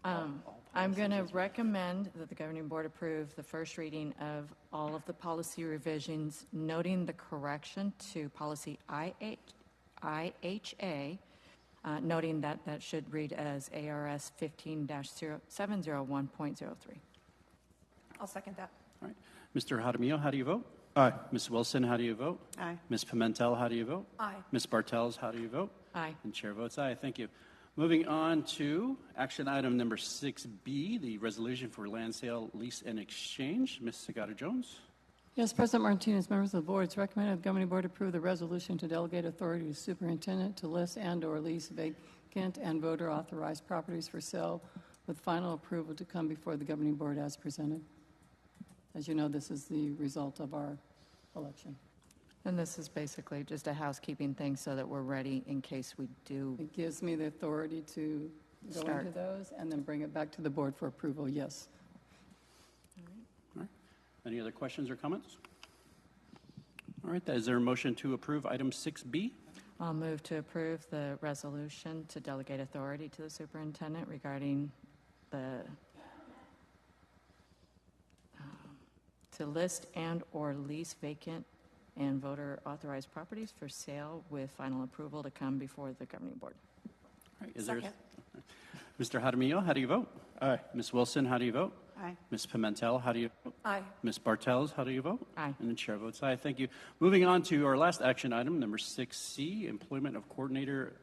I'm going to recommend that the governing board approve the first reading of all of the policy revisions, noting the correction to policy IHA, noting that that should read as ARS 15-701.03.
I'll second that.
All right. Mr. Jaramillo, how do you vote?
Aye.
Ms. Wilson, how do you vote?
Aye.
Ms. Pimentel, how do you vote?
Aye.
Ms. Bartels, how do you vote?
Aye.
And chair votes aye. Thank you. Moving on to action item number 6B, the resolution for land sale, lease, and exchange. Ms. Sagata-Jones.
Yes, President Martinez, members of the board, it's recommended the governing board approve the resolution to delegate authority to superintendent to list and/or lease vacant and voter authorized properties for sale, with final approval to come before the governing board as presented. As you know, this is the result of our election.
And this is basically just a housekeeping thing so that we're ready in case we do.
It gives me the authority to go
Start.
into those and then bring it back to the board for approval, yes.
All right. Any other questions or comments? All right. Is there a motion to approve item 6B?
I'll move to approve the resolution to delegate authority to the superintendent regarding the to list and/or lease vacant and voter authorized properties for sale with final approval to come before the governing board.
All right. Mr. Jaramillo, how do you vote?
Aye.
Ms. Wilson, how do you vote?
Aye.
Ms. Pimentel, how do you vote?
Aye.
Ms. Bartels, how do you vote?
Aye.
And the chair votes aye. Thank you. Moving on to our last action item, number 6C, employment of coordinator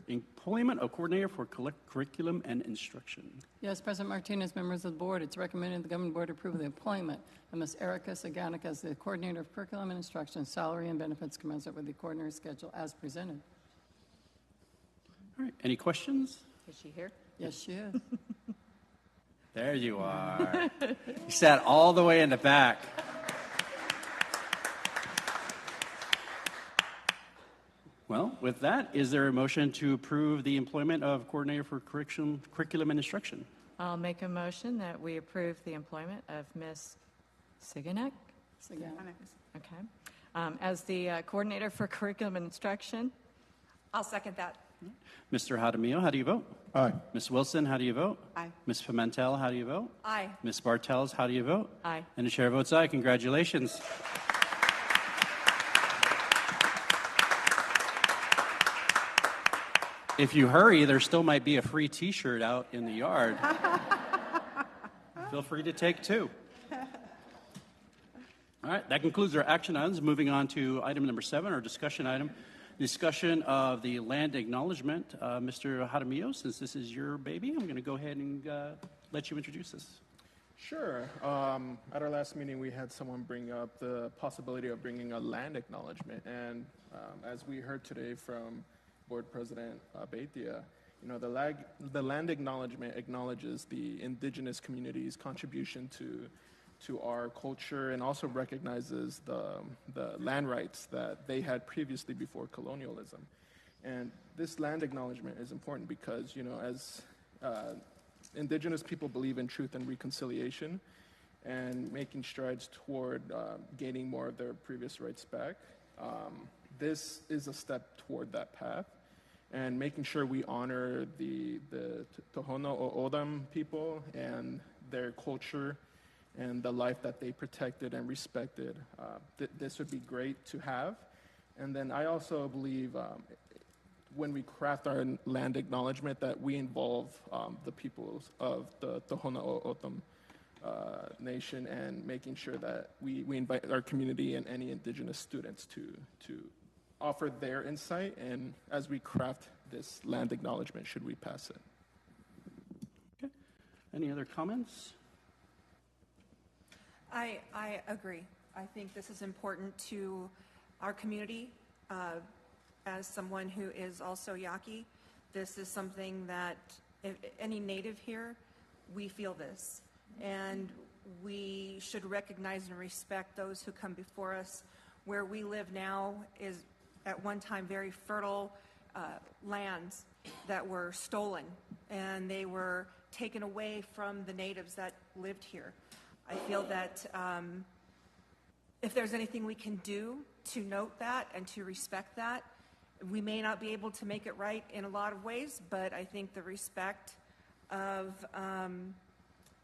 for curriculum and instruction.
Yes, President Martinez, members of the board, it's recommended the governing board approve the appointment of Ms. Erica Saganik as the coordinator of curriculum and instruction, salary and benefits commensurate with the coordinator schedule as presented.
All right. Any questions?
Is she here?
Yes, she is.
There you are. You sat all the way in the back. Well, with that, is there a motion to approve the employment of coordinator for curriculum and instruction?
I'll make a motion that we approve the employment of Ms. Siganek. Okay. As the coordinator for curriculum and instruction.
I'll second that.
Mr. Jaramillo, how do you vote?
Aye.
Ms. Wilson, how do you vote?
Aye.
Ms. Pimentel, how do you vote?
Aye.
Ms. Bartels, how do you vote?
Aye.
And the chair votes aye. Congratulations. If you hurry, there still might be a free T-shirt out in the yard. Feel free to take two. All right, that concludes our action items. Moving on to item number 7, our discussion item. Discussion of the land acknowledgement. Mr. Jaramillo, since this is your baby, I'm going to go ahead and let you introduce this.
Sure. At our last meeting, we had someone bring up the possibility of bringing a land acknowledgement. And as we heard today from Board President Beitia, you know, the land acknowledgement acknowledges the indigenous community's contribution to our culture and also recognizes the land rights that they had previously before colonialism. And this land acknowledgement is important because, you know, as indigenous people believe in truth and reconciliation and making strides toward gaining more of their previous rights back, this is a step toward that path. And making sure we honor the Tohono O'odham people and their culture and the life that they protected and respected. This would be great to have. And then I also believe when we craft our land acknowledgement that we involve the peoples of the Tohono O'odham nation, and making sure that we invite our community and any indigenous students to offer their insight, and as we craft this land acknowledgement, should we pass it.
Okay. Any other comments?
I agree. I think this is important to our community. As someone who is also Yaqui, this is something that if any native here, we feel this. And we should recognize and respect those who come before us. Where we live now is at one time very fertile lands that were stolen, and they were taken away from the natives that lived here. I feel that if there's anything we can do to note that and to respect that, we may not be able to make it right in a lot of ways, but I think the respect of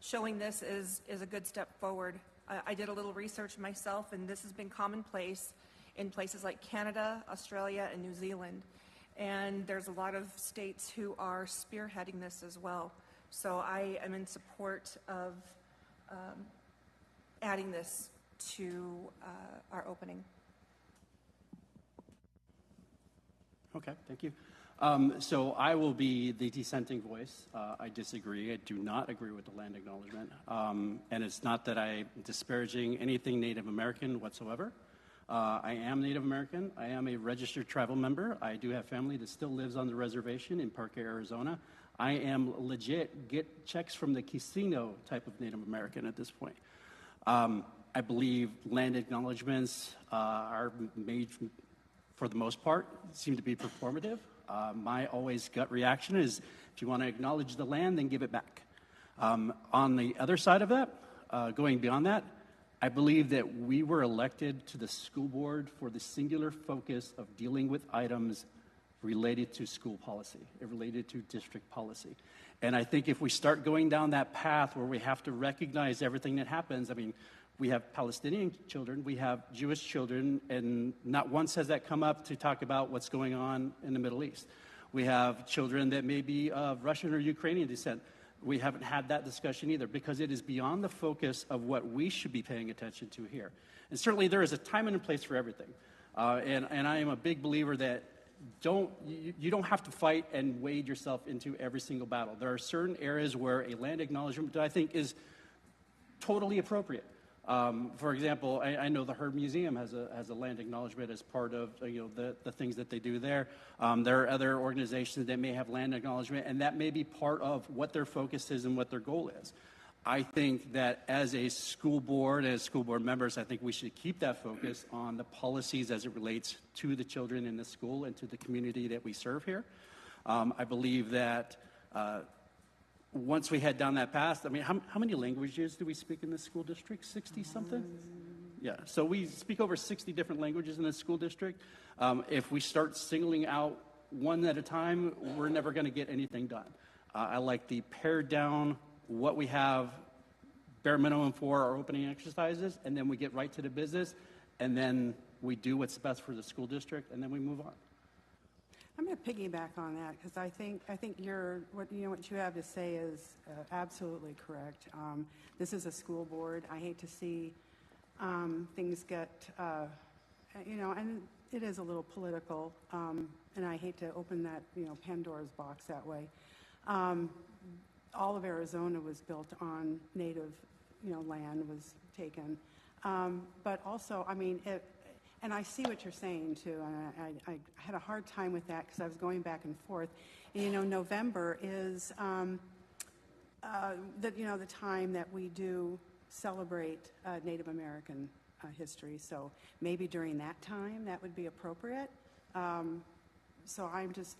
showing this is a good step forward. I did a little research myself, and this has been commonplace in places like Canada, Australia, and New Zealand. And there's a lot of states who are spearheading this as well. So I am in support of adding this to our opening.
Okay, thank you. So I will be the dissenting voice. I disagree. I do not agree with the land acknowledgement. And it's not that I'm disparaging anything Native American whatsoever. I am Native American. I am a registered tribal member. I do have family that still lives on the reservation in Parque, Arizona. I am legit, get checks from the casino type of Native American at this point. I believe land acknowledgements are made, for the most part, seem to be performative. My always gut reaction is, if you want to acknowledge the land, then give it back. On the other side of that, going beyond that, I believe that we were elected to the school board for the singular focus of dealing with items related to school policy, related to district policy. And I think if we start going down that path where we have to recognize everything that happens, I mean, we have Palestinian children, we have Jewish children, and not once has that come up to talk about what's going on in the Middle East. We have children that may be of Russian or Ukrainian descent. We haven't had that discussion either, because it is beyond the focus of what we should be paying attention to here. And certainly there is a time and a place for everything. And I am a big believer that you don't have to fight and wade yourself into every single battle. There are certain areas where a land acknowledgement that I think is totally appropriate. For example, I know the Herb Museum has a land acknowledgement as part of the things that they do there. There are other organizations that may have land acknowledgement, and that may be part of what their focus is and what their goal is. I think that as a school board, as school board members, I think we should keep that focus on the policies as it relates to the children in the school and to the community that we serve here. I believe that once we head down that path, I mean, how many languages do we speak in this school district? 60-something? Yeah, so we speak over 60 different languages in this school district. If we start singling out one at a time, we're never going to get anything done. I like the pared down what we have, bare minimum for our opening exercises, and then we get right to the business, and then we do what's best for the school district, and then we move on.
I'm going to piggyback on that, because I think what you have to say is absolutely correct. This is a school board. I hate to see things get, and it is a little political, and I hate to open that, Pandora's box that way. All of Arizona was built on native, land was taken, but also, I mean, and I see what you're saying, too, and I had a hard time with that because I was going back and forth. And, November is the time that we do celebrate Native American history. So maybe during that time that would be appropriate. So I'm just,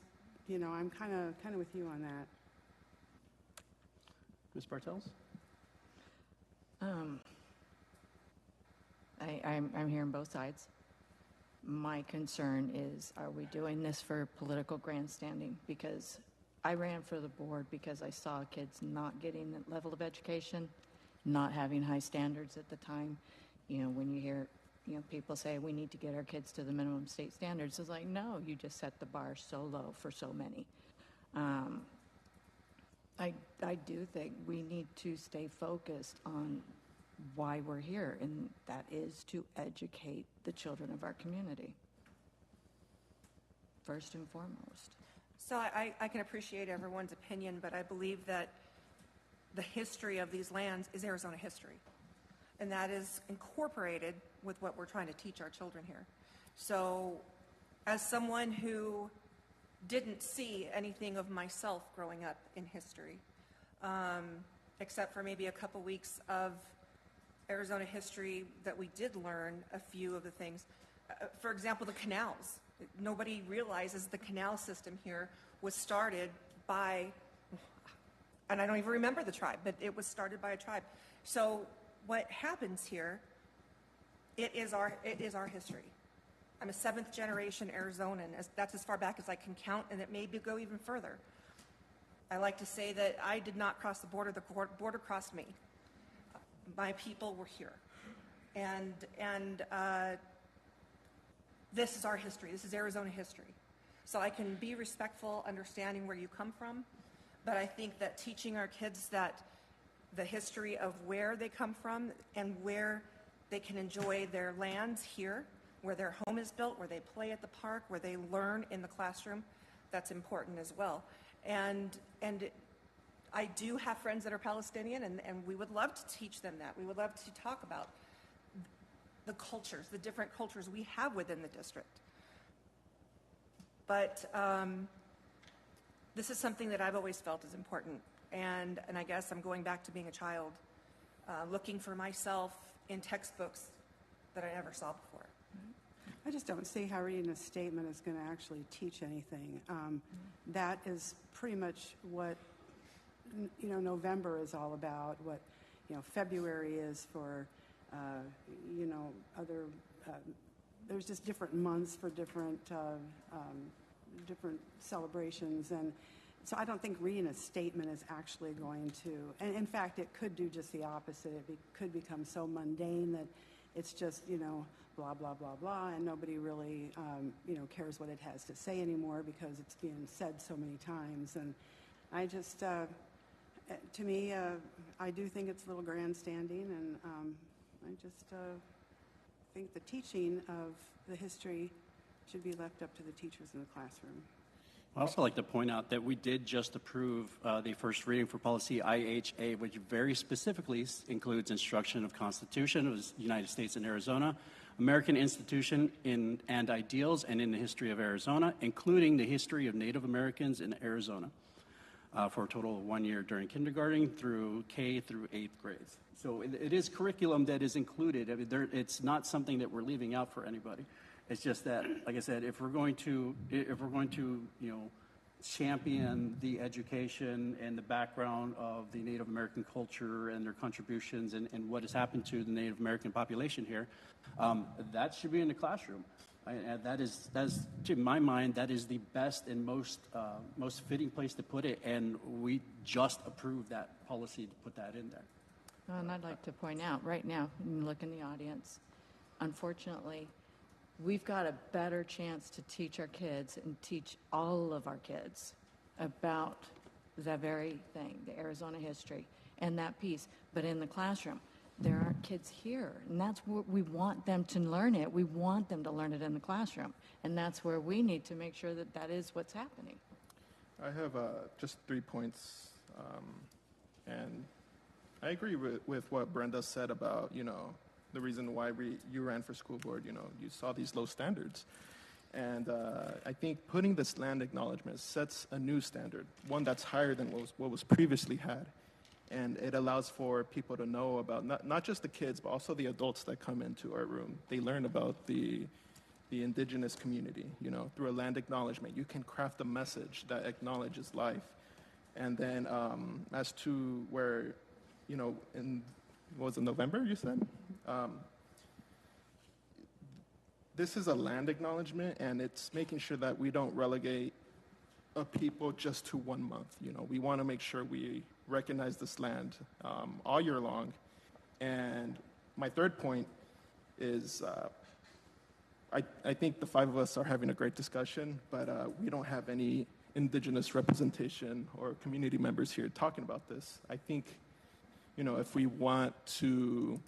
I'm kind of with you on that.
Ms. Bartels?
I'm hearing both sides. My concern is, are we doing this for political grandstanding? Because I ran for the board because I saw kids not getting that level of education, not having high standards at the time. When you hear, people say we need to get our kids to the minimum state standards, it's like, no, you just set the bar so low for so many. I do think we need to stay focused on why we're here, and that is to educate the children of our community, first and foremost.
So I can appreciate everyone's opinion, but I believe that the history of these lands is Arizona history. And that is incorporated with what we're trying to teach our children here. So as someone who didn't see anything of myself growing up in history, except for maybe a couple weeks of Arizona history that we did learn a few of the things. For example, the canals. Nobody realizes the canal system here was started by, and I don't even remember the tribe, but it was started by a tribe. So what happens here, it is our history. I'm a 7th generation Arizonan. That's as far back as I can count, and it may go even further. I like to say that I did not cross the border crossed me. My people were here. And this is our history. This is Arizona history. So I can be respectful, understanding where you come from, but I think that teaching our kids that the history of where they come from and where they can enjoy their lands here, where their home is built, where they play at the park, where they learn in the classroom, that's important as well. And I do have friends that are Palestinian, and we would love to teach them that. We would love to talk about the cultures, the different cultures we have within the district. But this is something that I've always felt is important. And I guess I'm going back to being a child, looking for myself in textbooks that I never saw before.
I just don't see how reading a statement is going to actually teach anything. That is pretty much what November is all about, what February is for other. There's just different months for different celebrations, and so I don't think reading a statement is actually going to. And in fact, it could do just the opposite. It could become so mundane that it's just blah blah blah blah, and nobody really cares what it has to say anymore because it's being said so many times. And I just, to me, I do think it's a little grandstanding, and I just think the teaching of the history should be left up to the teachers in the classroom.
I'd also like to point out that we did just approve the first reading for policy IHA, which very specifically includes instruction of Constitution of the United States and Arizona, American institution and ideals, and in the history of Arizona, including the history of Native Americans in Arizona, for a total of 1 year during kindergarten through K through 8th grades. So it is curriculum that is included. I mean, it's not something that we're leaving out for anybody. It's just that, like I said, if we're going to champion the education and the background of the Native American culture and their contributions and what has happened to the Native American population here, that should be in the classroom. And that is, to my mind, that is the best and most fitting place to put it. And we just approved that policy to put that in there.
And I'd like to point out right now, when you look in the audience, unfortunately, we've got a better chance to teach our kids and teach all of our kids about that very thing, the Arizona history and that piece. But in the classroom, there aren't kids here. And that's what we want them to learn it. We want them to learn it in the classroom. And that's where we need to make sure that that is what's happening.
I have just 3 points. And I agree with what Brenda said about, the reason why you ran for school board. You saw these low standards. And I think putting this land acknowledgement sets a new standard, one that's higher than what was previously had. And it allows for people to know about not just the kids, but also the adults that come into our room. They learn about the indigenous community, through a land acknowledgement. You can craft a message that acknowledges life. And then as to where, in, what was it, November, you said? This is a land acknowledgement, and it's making sure that we don't relegate a people just to 1 month. We want to make sure we recognize this land all year long, And my third point is I think the five of us are having a great discussion, but we don't have any Indigenous representation or community members here talking about this. I think, if we want to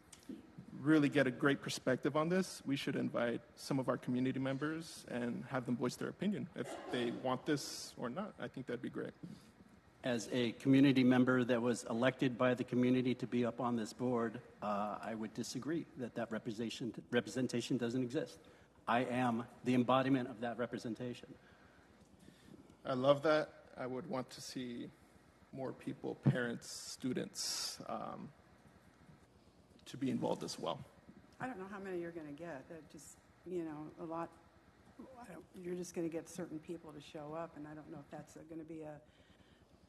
really get a great perspective on this, we should invite some of our community members and have them voice their opinion if they want this or not. I think that'd be great.
As a community member that was elected by the community to be up on this board, I would disagree that representation doesn't exist. I am the embodiment of that representation.
I love that. I would want to see more people, parents, students, to be involved as well.
I don't know how many you're going to get. That just, a lot. You're just going to get certain people to show up, and I don't know if that's going to be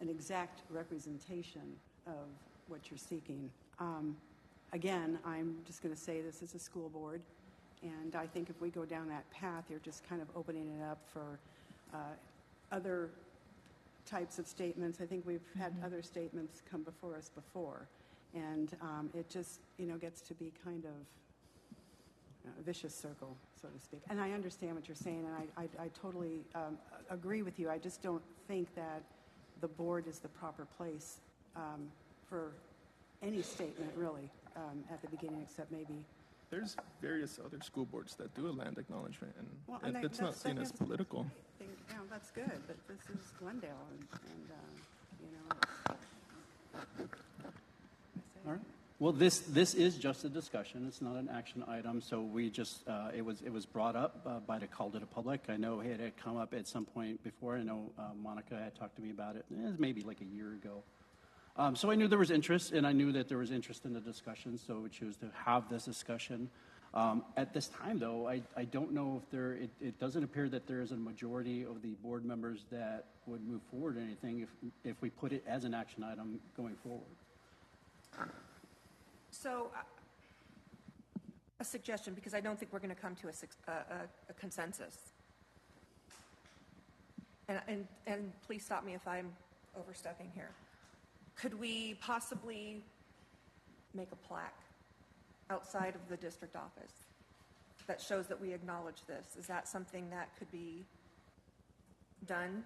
an exact representation of what you're seeking. Again, I'm just going to say this is a school board, and I think if we go down that path, you're just kind of opening it up for other types of statements. I think we've had other statements come before us before, and it just, gets to be kind of a vicious circle, so to speak. And I understand what you're saying, and I totally agree with you. I just don't think that the board is the proper place for any statement, really, at the beginning, except maybe.
There's various other school boards that do a land acknowledgement, and
and
it's not seen as political.
That's good, but this is Glendale,
All right. Well, this is just a discussion. It's not an action item. So we just it was brought up by the Call to the Public. I know it had come up at some point before. I know Monica had talked to me about it. It was maybe like a year ago. So I knew there was interest, and I knew that there was interest in the discussion. So we chose to have this discussion. At this time, though, I don't know if it doesn't appear that there is a majority of the board members that would move forward or anything if we put it as an action item going forward.
So, a suggestion, because I don't think we're going to come to a consensus. And please stop me if I'm overstepping here. Could we possibly make a plaque outside of the district office that shows that we acknowledge this? Is that something that could be done?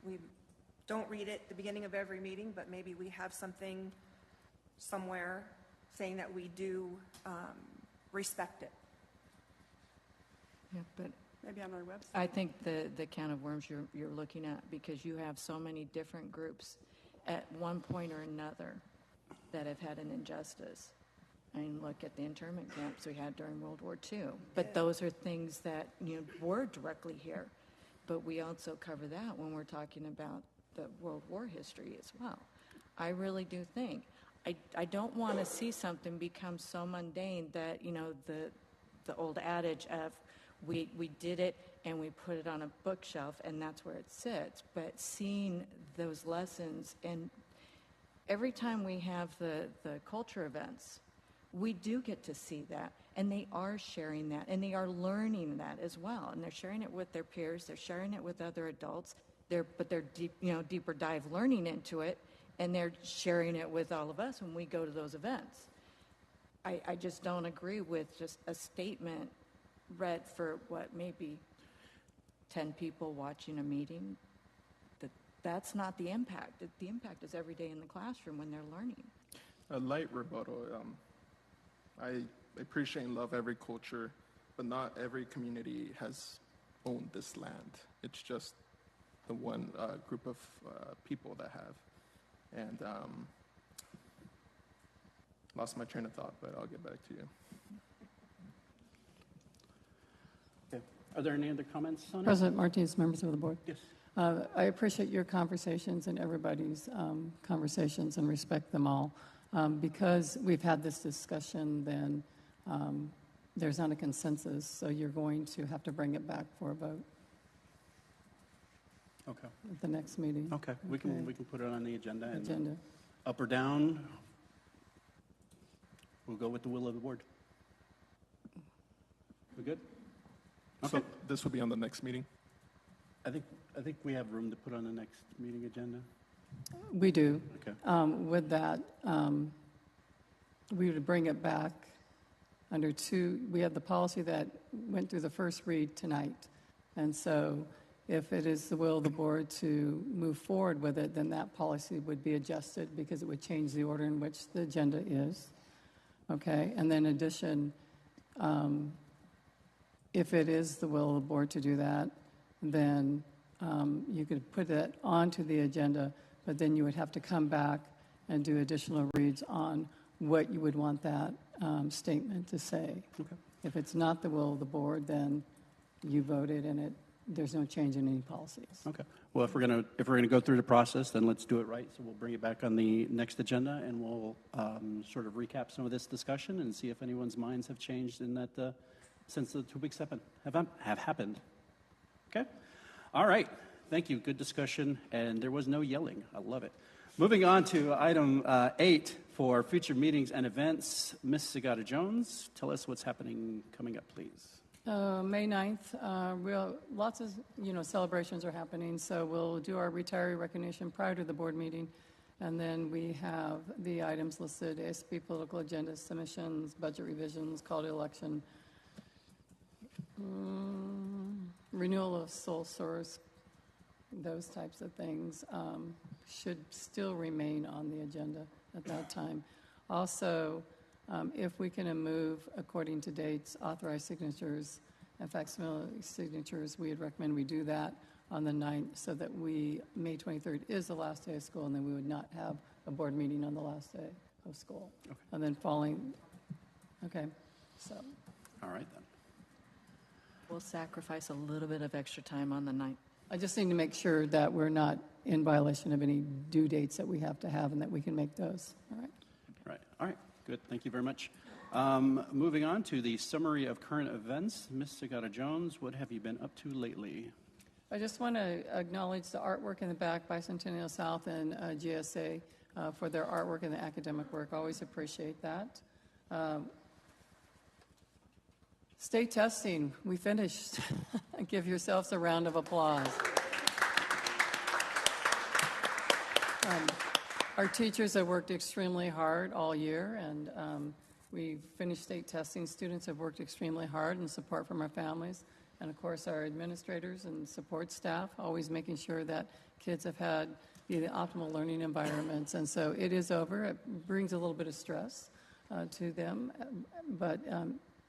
We don't read it at the beginning of every meeting, but maybe we have something somewhere saying that we do respect it.
Yeah, but
maybe on our website.
I think the can of worms you're looking at, because you have so many different groups at one point or another that have had an injustice. I mean, look at the internment camps we had during World War II. But those are things that were directly here. But we also cover that when we're talking about the World War history as well. I really do think. I don't want to see something become so mundane that, the old adage of we did it and we put it on a bookshelf and that's where it sits. But seeing those lessons, and every time we have the culture events, we do get to see that, and they are sharing that, and they are learning that as well, and they're sharing it with their peers, they're sharing it with other adults, but they're deeper dive learning into it, and they're sharing it with all of us when we go to those events. I just don't agree with just a statement read for maybe 10 people watching a meeting. That's not the impact. The impact is every day in the classroom when they're learning.
A light rebuttal. I appreciate and love every culture, but not every community has owned this land. It's just the one group of people that have. And lost my train of thought, but I'll get back to you.
Okay. Are there any other comments on it?
President Martinez, members of the board.
Yes.
I appreciate your conversations and everybody's conversations and respect them all. Because we've had this discussion, then there's not a consensus, so you're going to have to bring it back for a vote.
Okay.
At the next meeting.
Okay. We can put it on the agenda.
Agenda.
Up or down, we'll go with the will of the board. We good? Okay.
So this will be on the next meeting?
I think we have room to put on the next meeting agenda.
We do.
Okay.
With that, we would bring it back under two. We had the policy that went through the first read tonight. And so if it is the will of the board to move forward with it, then that policy would be adjusted because it would change the order in which the agenda is. Okay? And then in addition, if it is the will of the board to do that, then you could put it onto the agenda, but then you would have to come back and do additional reads on what you would want that statement to say.
Okay.
If it's not the will of the board, then you voted and there's no change in any policies.
Okay. Well, if we're gonna go through the process, then let's do it right. So we'll bring it back on the next agenda, and we'll sort of recap some of this discussion and see if anyone's minds have changed in that since the 2 weeks have happened. Okay. All right. Thank you. Good discussion, and there was no yelling. I love it. Moving on to item 8 for future meetings and events. Ms. Sagata Jones, tell us what's happening coming up, please.
May 9th, lots of celebrations are happening, so we'll do our retiree recognition prior to the board meeting, and then we have the items listed: ASB political agenda submissions, budget revisions, call to election, renewal of sole source, those types of things should still remain on the agenda at that time. Also, if we can move according to dates, authorized signatures and facsimile signatures, we would recommend we do that on the 9th so that May 23rd is the last day of school, and then we would not have a board meeting on the last day of school.
Okay.
And then okay, so.
All right, then.
We'll sacrifice a little bit of extra time on the 9th.
I just need to make sure that we're not in violation of any due dates that we have to have and that we can make those. All right.
Right. All right. Good. Thank you very much. Moving on to the summary of current events. Ms. Sagata Jones, what have you been up to lately?
I just want to acknowledge the artwork in the back, Bicentennial South and GSA, for their artwork and the academic work. Always appreciate that. State testing, we finished. Give yourselves a round of applause. Our teachers have worked extremely hard all year, and we finished state testing. Students have worked extremely hard in support from our families, and of course our administrators and support staff, always making sure that kids have had the optimal learning environments. And so it is over. It brings a little bit of stress to them, but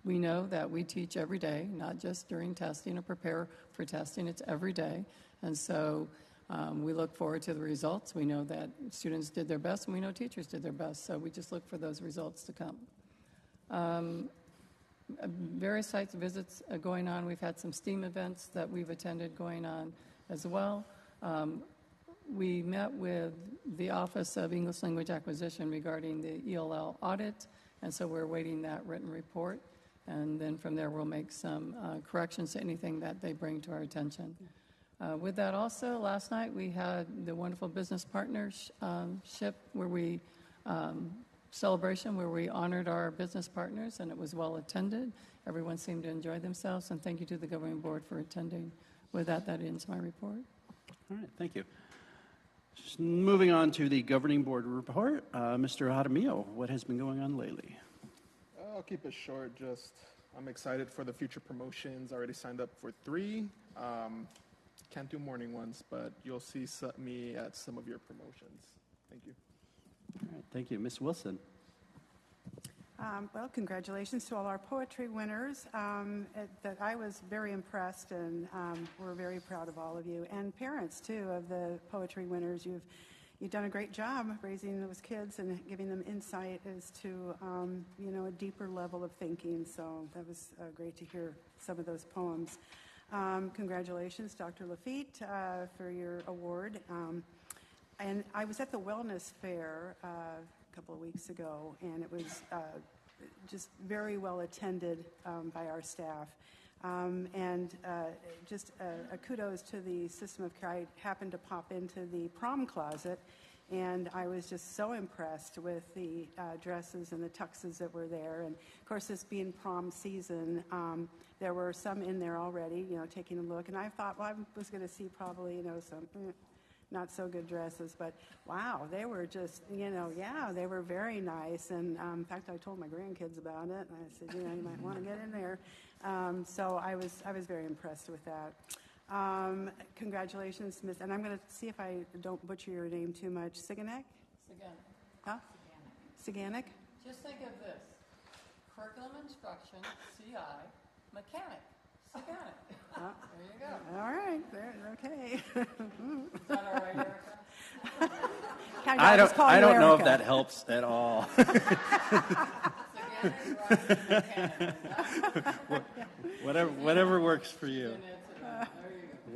we know that we teach every day, not just during testing or prepare for testing. It's every day. And so we look forward to the results. We know that students did their best, and we know teachers did their best. So we just look for those results to come. Various sites visits going on. We've had some STEAM events that we've attended going on as well. We met with the Office of English Language Acquisition regarding the ELL audit, and so we're awaiting that written report. And then from there, we'll make some corrections to anything that they bring to our attention. With that also, last night we had the wonderful business partnership where we celebration where we honored our business partners, and it was well attended. Everyone seemed to enjoy themselves, and thank you to the governing board for attending. With that, that ends my report.
All right, thank you. Just moving on to the governing board report, Mr. Jaramillo, what has been going on lately?
I'll keep it short. I'm excited for the future promotions. I already signed up for 3. Can't do morning ones, but you'll see me at some of your promotions. Thank you.
All right, thank you. Ms. Wilson.
Well, congratulations to all our poetry winners. I was very impressed, and we're very proud of all of you. And parents, too, of the poetry winners. You've done a great job raising those kids and giving them insight as to, a deeper level of thinking. So that was great to hear some of those poems. Congratulations, Dr. Lafitte, for your award. And I was at the Wellness Fair a couple of weeks ago, and it was just very well attended by our staff. Just a kudos to the system of care. I happened to pop into the prom closet, and I was just so impressed with the dresses and the tuxes that were there. And of course, this being prom season, there were some in there already, taking a look. And I thought, well, I was going to see probably, some not so good dresses, but wow, they were just, yeah, they were very nice. And in fact, I told my grandkids about it, and I said, you might want to get in there. So I was very impressed with that. Congratulations, Miss, and I'm going to see if I don't butcher your name too much. Siganek? Huh? Siganek?
Just think of this. Curriculum instruction, CI, mechanic, Siganek. There you go.
All right, okay.
Is that all right, Erica?
I don't know if that helps at all. Whatever works for you.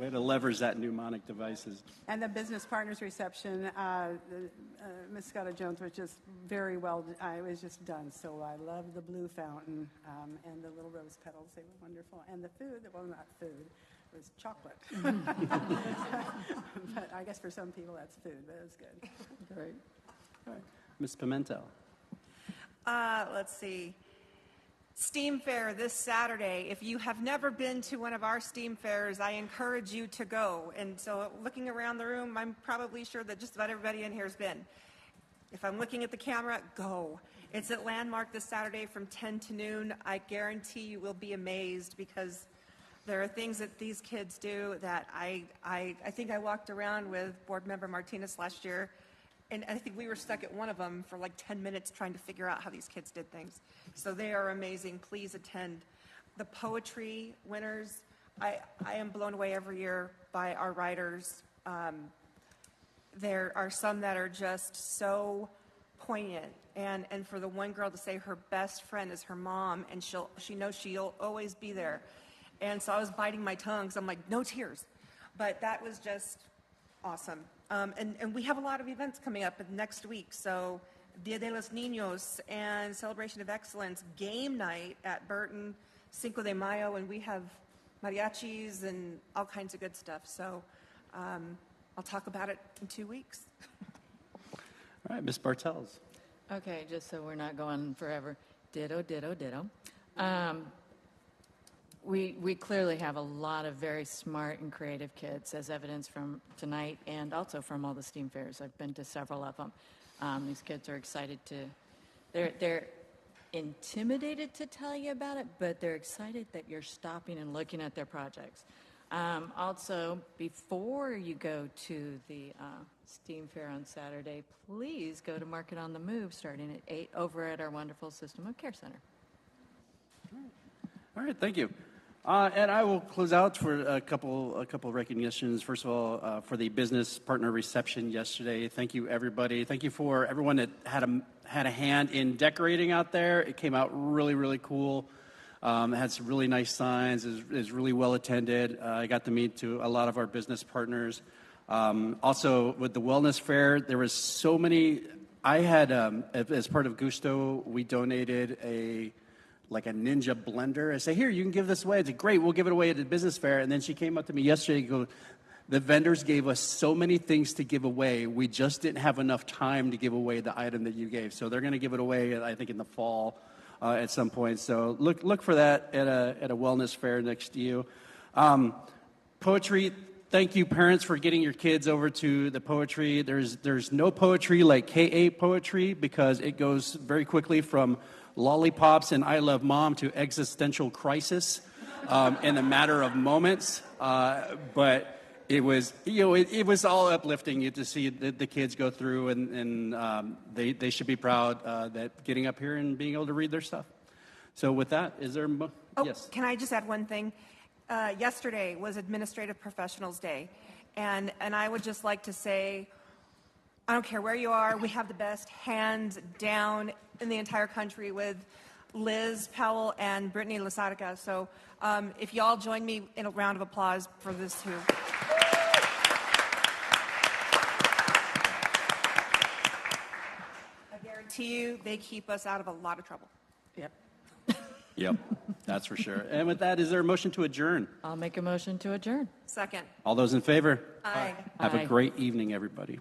Way to leverage that mnemonic devices.
And the business partners reception, Ms. Scott Jones was just very well, it was just done. So I love the blue fountain and the little rose petals. They were wonderful. And the food, well, not food, it was chocolate. But I guess for some people that's food, but it was good.
Great.
All right. Ms. Pimentel.
Let's see. STEAM Fair this Saturday. If you have never been to one of our STEAM fairs, I encourage you to go. And so looking around the room, I'm probably sure that just about everybody in here has been. If I'm looking at the camera, go. It's at Landmark this Saturday from 10 to noon. I guarantee you will be amazed because there are things that these kids do that I think I walked around with Board Member Martinez last year, and I think we were stuck at one of them for like 10 minutes trying to figure out how these kids did things. So they are amazing. Please attend. The poetry winners, I am blown away every year by our writers. There are some that are just so poignant. And for the one girl to say her best friend is her mom, and she knows she'll always be there. And so I was biting my tongue, so I'm like, no tears. But that was just awesome. And we have a lot of events coming up next week. So Dia de los Niños and Celebration of Excellence, game night at Burton, Cinco de Mayo, and we have mariachis and all kinds of good stuff. So I'll talk about it in 2 weeks.
All right, Ms. Bartels.
Okay, just so we're not going forever. Ditto, ditto, ditto. We clearly have a lot of very smart and creative kids, as evidenced from tonight and also from all the STEAM fairs. I've been to several of them. These kids are excited they're intimidated to tell you about it, but they're excited that you're stopping and looking at their projects. Also, before you go to the STEAM fair on Saturday, please go to Market on the Move starting at 8 over at our wonderful System of Care Center.
All right, thank you. And I will close out for a couple recognitions. First of all, for the business partner reception yesterday. Thank you, everybody. Thank you for everyone that had a hand in decorating out there. It came out really, really cool. It had some really nice signs. It was really well attended. I got to meet to a lot of our business partners. Also, with the wellness fair, there was so many. I had, as part of Gusto, we donated a Ninja blender. I say, here, you can give this away. I said, great, we'll give it away at the business fair. And then she came up to me yesterday and goes, the vendors gave us so many things to give away. We just didn't have enough time to give away the item that you gave. So they're going to give it away, I think, in the fall at some point. So look for that at a wellness fair next to you. Poetry. Thank you, parents, for getting your kids over to the poetry. There's no poetry like K-8 poetry because it goes very quickly from lollipops and I love mom to existential crisis in a matter of moments. But it was, it was all uplifting to see the kids go through, and they should be proud that getting up here and being able to read their stuff. So with that, is there? Yes.
Can I just add one thing? Yesterday was Administrative Professionals Day, and I would just like to say, I don't care where you are, we have the best hands down in the entire country with Liz Powell and Brittany Lasarca. So if you all join me in a round of applause for this too. I guarantee you they keep us out of a lot of trouble.
Yep.
Yep, that's for sure. And with that, is there a motion to adjourn?
I'll make a motion to adjourn.
Second.
All those in favor?
Aye.
Have
Aye.
a great evening, everybody.